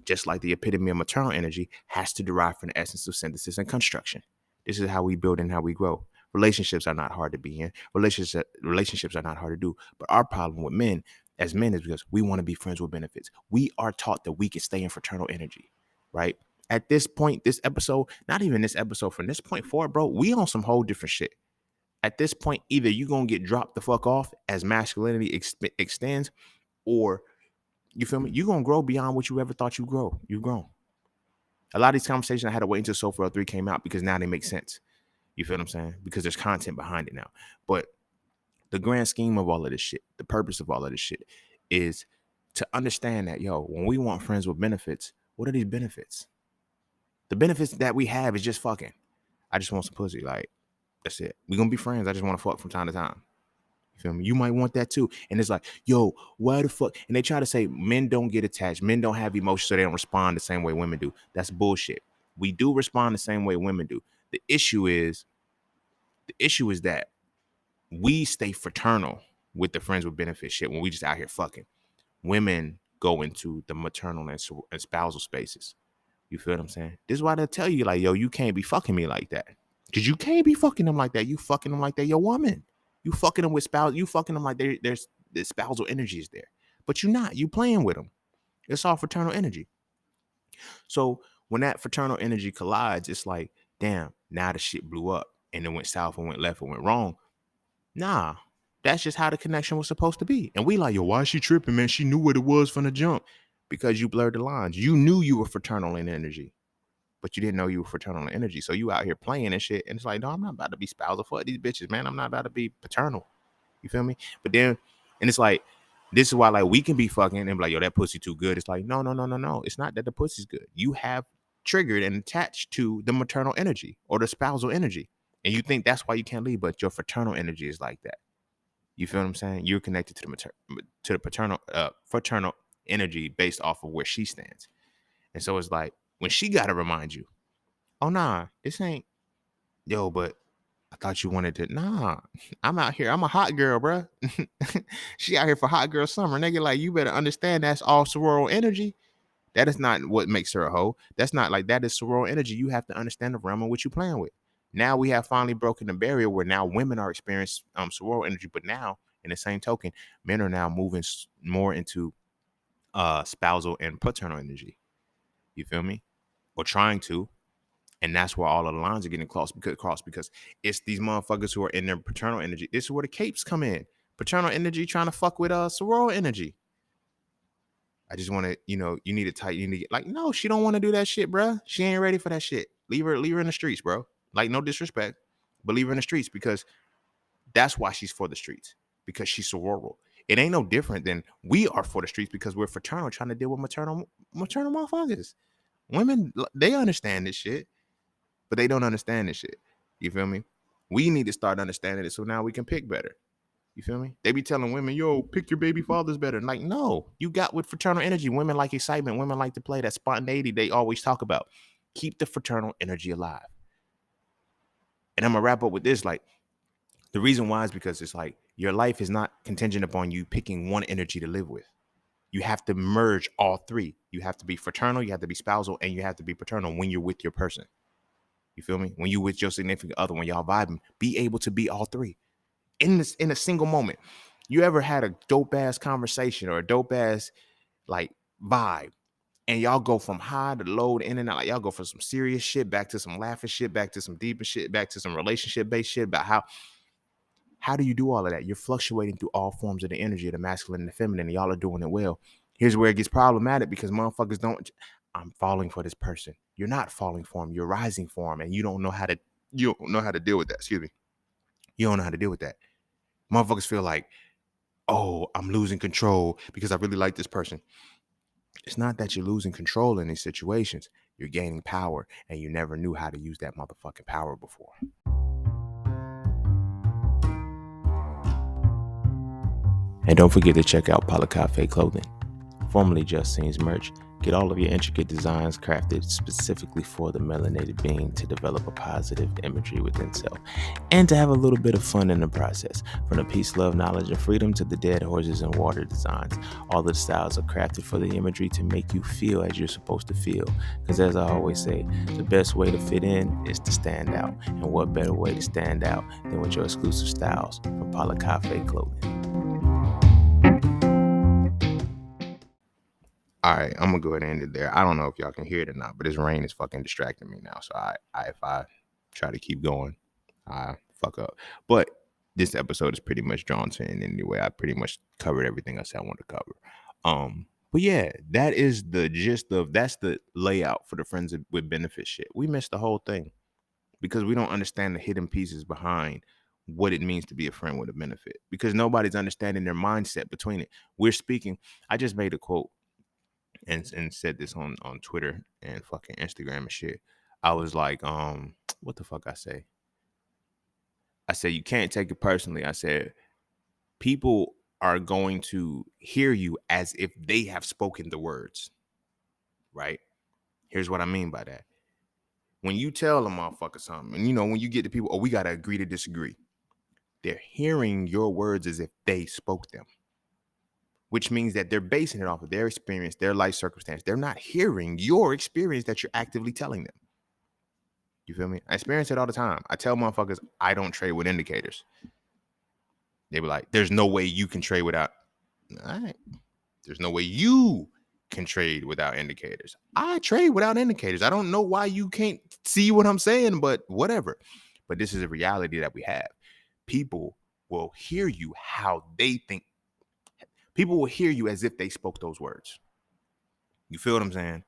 just like the epitome of maternal energy has to derive from the essence of synthesis and construction. This is how we build and how we grow. Relationships are not hard to be in. Relationships are not hard to do. But our problem with men, as men, is because we want to be friends with benefits. We are taught that we can stay in fraternal energy, right? At this point, this episode, not even this episode, from this point forward, bro, we on some whole different shit. At this point, either you're going to get dropped the fuck off as masculinity extends, or, you feel me, you're going to grow beyond what you ever thought you'd grow. You've grown. A lot of these conversations I had to wait until Soul 3 came out, because now they make sense. You feel what I'm saying? Because there's content behind it now. But the grand scheme of all of this shit, the purpose of all of this shit, is to understand that, yo, when we want friends with benefits, what are these benefits? The benefits that we have is just fucking. I just want some pussy. Like, that's it. We're going to be friends. I just want to fuck from time to time. You feel me? You might want that too. And it's like, yo, why the fuck? And they try to say men don't get attached. Men don't have emotions, so they don't respond the same way women do. That's bullshit. We do respond the same way women do. The issue is that we stay fraternal with the friends with benefit shit when we just out here fucking. Women go into the maternal and spousal spaces. You feel what I'm saying? This is why they'll tell you, like, yo, you can't be fucking me like that. Because you can't be fucking them like that. You fucking them like they're your woman. You fucking them with spouse. You fucking them like there's the spousal energy is there. But you're not. You playing with them. It's all fraternal energy. So when that fraternal energy collides, it's like, damn, now the shit blew up. And it went south and went left and went wrong. Nah, that's just how the connection was supposed to be. And we like, yo, why is she tripping, man? She knew what it was from the jump. Because you blurred the lines. You knew you were fraternal in energy, but you didn't know you were fraternal in energy. So you out here playing and shit. And it's like, no, I'm not about to be spousal for these bitches, man. I'm not about to be paternal. You feel me? But then, and it's like, this is why, like, we can be fucking and be like, yo, that pussy too good. It's like, no. It's not that the pussy's good. You have triggered and attached to the maternal energy or the spousal energy. And you think that's why you can't leave, but your fraternal energy is like that. You feel what I'm saying? You're connected to the fraternal energy based off of where she stands. And so it's like, when she got to remind you, oh, nah, this ain't, yo, but I thought you wanted to, nah, I'm out here. I'm a hot girl, bro. She out here for hot girl summer. Nigga, like, you better understand that's all sororal energy. That is not what makes her a hoe. That's not like, that is sororal energy. You have to understand the realm in which you're playing with. Now we have finally broken the barrier where now women are experiencing sororal energy, but now in the same token, men are now moving more into spousal and paternal energy. You feel me? Or trying to. And that's where all of the lines are getting crossed because it's these motherfuckers who are in their paternal energy. This is where the capes come in. Paternal energy trying to fuck with sororal energy. I just want to, you need to tight. You need to get, like, no, she don't want to do that shit, bro. She ain't ready for that shit. Leave her in the streets, bro. Like, no disrespect, but leave her in the streets, because that's why she's for the streets, because she's sororal. It ain't no different than we are for the streets because we're fraternal trying to deal with maternal motherfuckers. Women, they understand this shit, but they don't understand this shit. You feel me? We need to start understanding it so now we can pick better. You feel me? They be telling women, yo, pick your baby fathers better. Like, no, you got with fraternal energy. Women like excitement. Women like to play. That spontaneity they always talk about. Keep the fraternal energy alive. And I'm going to wrap up with this. Like, the reason why is because it's like, your life is not contingent upon you picking one energy to live with. You have to merge all three. You have to be fraternal, you have to be spousal, and you have to be paternal when you're with your person. You feel me? When you with your significant other, when y'all vibing, be able to be all three in a single moment. You ever had a dope ass conversation or a dope ass like vibe, and y'all go from high to low to in and out? Like, y'all go from some serious shit back to some laughing shit, back to some deeper shit, back to some relationship based shit about how do you do all of that? You're fluctuating through all forms of the energy of the masculine and the feminine, and y'all are doing it well. Here's where it gets problematic because motherfuckers don't. I'm falling for this person. You're not falling for him. You're rising for him, and you don't know how to. You don't know how to deal with that. Excuse me. You don't know how to deal with that. Motherfuckers feel like oh, I'm losing control because I really like this person. It's not that you're losing control in these situations. You're gaining power, and you never knew how to use that motherfucking power before. And don't forget to check out Cafe Clothing, formerly Just Scenes merch. Get all of your intricate designs crafted specifically for the melanated being to develop a positive imagery within self and to have a little bit of fun in the process. From the peace, love, knowledge, and freedom to the dead horses and water designs, all of the styles are crafted for the imagery to make you feel as you're supposed to feel. Because as I always say, the best way to fit in is to stand out. And what better way to stand out than with your exclusive styles from Cafe Clothing. All right, I'm gonna go ahead and end it there. I don't know if y'all can hear it or not, but this rain is fucking distracting me now. So if I try to keep going, I fuck up. But this episode is pretty much drawn to an end anyway. I pretty much covered everything I said I wanted to cover. But yeah, that is the gist of that's the layout for the friends with benefit shit. We missed the whole thing because we don't understand the hidden pieces behind what it means to be a friend with a benefit. Because nobody's understanding their mindset between it. We're speaking. I just made a quote and said this on Twitter and fucking Instagram and shit. I was like, what the fuck I say? I said you can't take it personally. I said people are going to hear you as if they have spoken the words. Right? Here's what I mean by that. When you tell a motherfucker something, and when you get to people, oh, we gotta agree to disagree. They're hearing your words as if they spoke them, which means that they're basing it off of their experience, their life circumstance. They're not hearing your experience that you're actively telling them. You feel me? I experience it all the time. I tell motherfuckers I don't trade with indicators. They be like, there's no way you can trade without. All right. There's no way you can trade without indicators. I trade without indicators. I don't know why you can't see what I'm saying, but whatever. But this is a reality that we have. People will hear you how they think. People will hear you as if they spoke those words. You feel what I'm saying?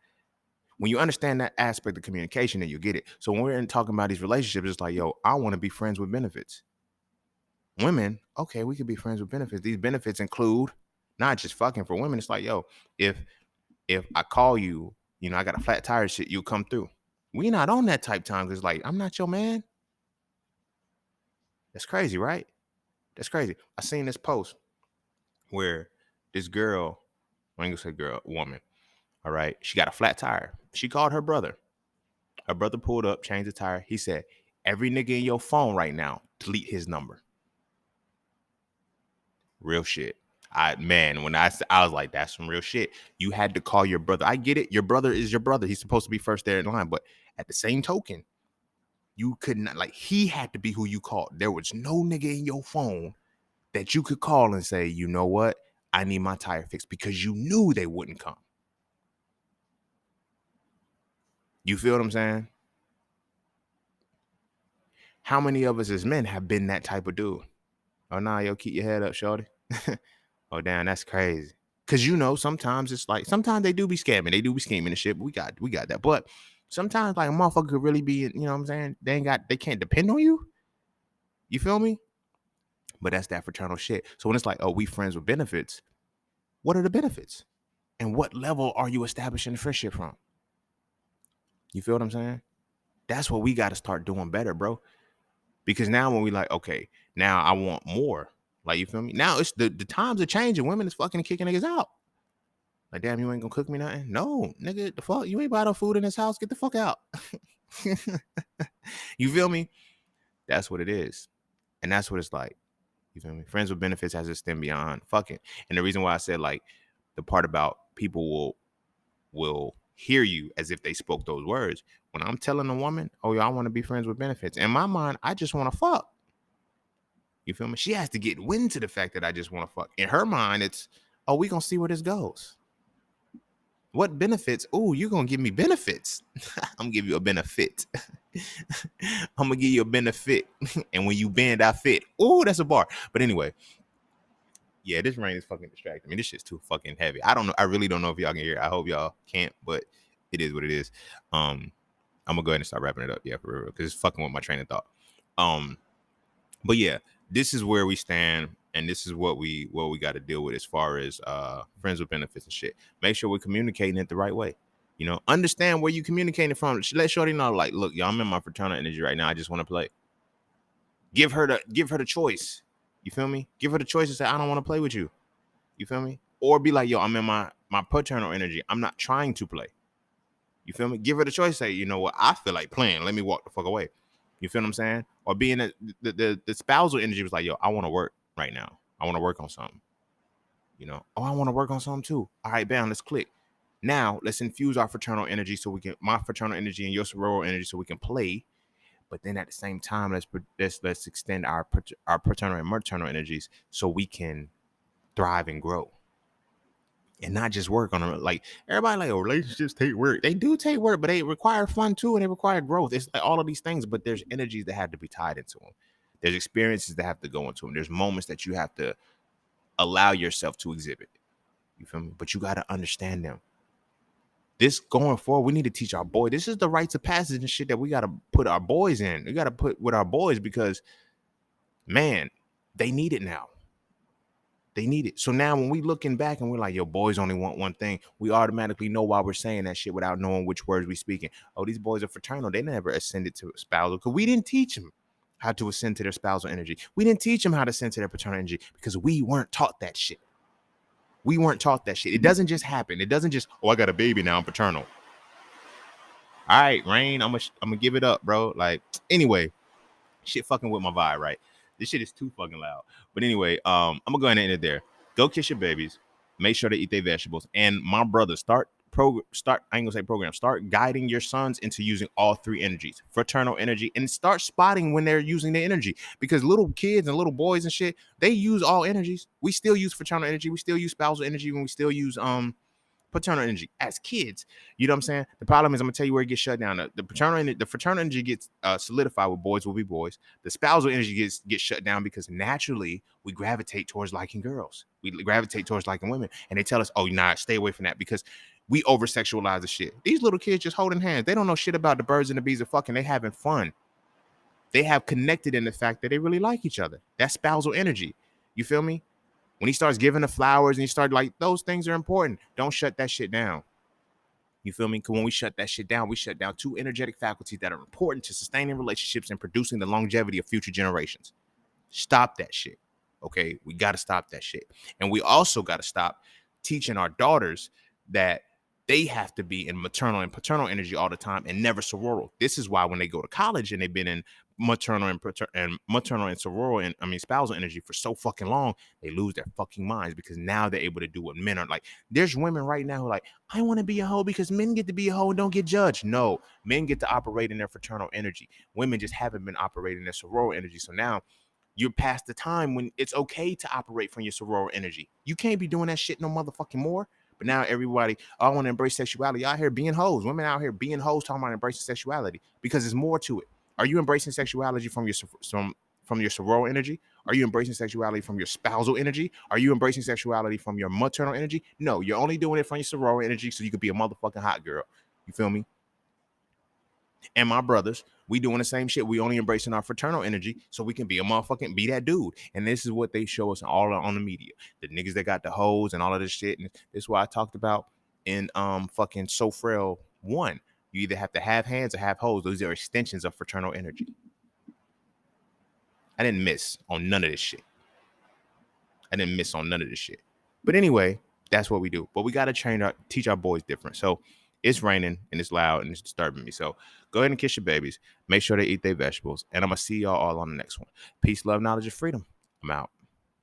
When you understand that aspect of communication, then you get it. So when we're talking about these relationships, it's like, yo, I want to be friends with benefits. Women, okay, we could be friends with benefits. These benefits include not just fucking for women. It's like, yo, if I call you, I got a flat tire shit, you'll come through. We not on that type time because like, I'm not your man. That's crazy, right? That's crazy. I seen this post where this girl, I ain't gonna say girl, woman, all right, she got a flat tire. She called her brother. Her brother pulled up, changed the tire. He said, every nigga in your phone right now, delete his number. Real shit. When I was like, that's some real shit. You had to call your brother. I get it. Your brother is your brother. He's supposed to be first there in line. But at the same token, you could not, like, he had to be who you called. There was no nigga in your phone that you could call and say, you know what? I need my tire fixed, because you knew they wouldn't come. You feel what I'm saying? How many of us as men have been that type of dude? Oh, nah, yo, keep your head up, shorty. Oh, damn, that's crazy. Because, sometimes it's like, sometimes they do be scamming. They do be scheming and shit, but we got that. But sometimes, like, a motherfucker could really be, you know what I'm saying? They can't depend on you. You feel me? But that's that fraternal shit. So when it's like, oh, we friends with benefits, what are the benefits? And what level are you establishing the friendship from? You feel what I'm saying? That's what we got to start doing better, bro. Because now when we like, okay, now I want more. Like, you feel me? Now it's the times are changing. Women is fucking kicking niggas out. Like, damn, you ain't gonna cook me nothing? No, nigga, the fuck? You ain't buy no food in this house. Get the fuck out. You feel me? That's what it is. And that's what it's like. You feel me? Friends with benefits has to extend beyond fucking. And the reason why I said, like, the part about people will hear you as if they spoke those words. When I'm telling a woman, oh, yeah, I want to be friends with benefits, in my mind, I just want to fuck. You feel me? She has to get wind to the fact that I just want to fuck. In her mind, it's, oh, we gonna see where this goes. What benefits? Oh, you gonna give me benefits. I'm gonna give you a benefit. I'm gonna give you a benefit. And when you bend, I fit. Oh, that's a bar. But anyway, yeah, this rain is fucking distracting me. This shit's too fucking heavy. I don't know. I really don't know if y'all can hear it. I hope y'all can't, but it is what it is. I'm gonna go ahead and start wrapping it up. Yeah, for real, because it's fucking with my train of thought. But yeah, this is where we stand, and this is what we got to deal with as far as friends with benefits and shit. Make sure we're communicating it the right way. You know, understand where you communicating from. Let shorty know, like, look, y'all, I'm in my fraternal energy right now. I just want to play. Give her the choice. You feel me? Give her the choice to say, I don't want to play with you. You feel me? Or be like, yo, I'm in my paternal energy. I'm not trying to play. You feel me? Give her the choice. Say, you know what? I feel like playing. Let me walk the fuck away. You feel what I'm saying? Or being the spousal energy was like, yo, I want to work right now. I want to work on something. You know, oh, I want to work on something too. All right, bam, let's click. Now let's infuse our fraternal energy so we can my fraternal energy and your sororal energy so we can play. But then at the same time, let's extend our paternal and maternal energies so we can thrive and grow. And not just work on them. Like everybody like, oh, relationships take work. They do take work, but they require fun too, and they require growth. It's like all of these things, but there's energies that have to be tied into them. There's experiences that have to go into them. There's moments that you have to allow yourself to exhibit. You feel me? But you got to understand them. This going forward, we need to teach our boy. This is the rites of passage and shit that we got to put our boys in. We got to put with our boys because, man, they need it now. They need it. So now when we looking back and we're like, yo, boys only want one thing, we automatically know why we're saying that shit without knowing which words we speaking. Oh, these boys are fraternal. They never ascended to spousal because we didn't teach them how to ascend to their spousal energy. We didn't teach them how to ascend to their paternal energy because we weren't taught that shit. We weren't taught that shit. It doesn't just happen. It doesn't just, oh, I got a baby now, I'm paternal. All right, Rain, I'm gonna give it up, bro. Like, anyway, shit fucking with my vibe, right? This shit is too fucking loud. But anyway, I'm gonna go ahead and end it there. Go kiss your babies. Make sure they eat their vegetables. And my brother, start. I ain't gonna say program. Start guiding your sons into using all three energies, fraternal energy, and start spotting when they're using their energy. Because little kids and little boys and shit, they use all energies. We still use fraternal energy. We still use spousal energy. When we still use paternal energy as kids. You know what I'm saying? The problem is, I'm gonna tell you where it gets shut down. The fraternal energy gets solidified with boys will be boys. The spousal energy gets shut down because naturally we gravitate towards liking girls. We gravitate towards liking women, and they tell us, "Oh, nah, stay away from that," because we over sexualize the shit. These little kids just holding hands. They don't know shit about the birds and the bees are fucking. They having fun. They have connected in the fact that they really like each other. That's spousal energy. You feel me? When he starts giving the flowers and he starts like, those things are important. Don't shut that shit down. You feel me? Because when we shut that shit down, we shut down two energetic faculties that are important to sustaining relationships and producing the longevity of future generations. Stop that shit. Okay? We got to stop that shit. And we also got to stop teaching our daughters that they have to be in maternal and paternal energy all the time and never sororal. This is why when they go to college and they've been in maternal and sororal and spousal energy for so fucking long, they lose their fucking minds because now they're able to do what men are like. There's women right now who are like, I want to be a hoe because men get to be a hoe and don't get judged. No, men get to operate in their fraternal energy. Women just haven't been operating their sororal energy. So now you're past the time when it's okay to operate from your sororal energy. You can't be doing that shit no motherfucking more. But now everybody, oh, I want to embrace sexuality. Out here being hoes. Women out here being hoes talking about embracing sexuality because there's more to it. Are you embracing sexuality from your sororal energy? Are you embracing sexuality from your spousal energy? Are you embracing sexuality from your maternal energy? No, you're only doing it from your sororal energy so you could be a motherfucking hot girl. You feel me? And my brothers, we doing the same shit. We only embracing our fraternal energy so we can be a motherfucking be that dude. And this is what they show us all on the media. The niggas that got the hoes and all of this shit. And this is what I talked about in fucking So Frail 1. You either have to have hands or have hoes. Those are extensions of fraternal energy. I didn't miss on none of this shit. But anyway, that's what we do. But we got to teach our boys different. So it's raining and it's loud and it's disturbing me. So go ahead and kiss your babies. Make sure they eat their vegetables. And I'm going to see y'all all on the next one. Peace, love, knowledge, and freedom. I'm out.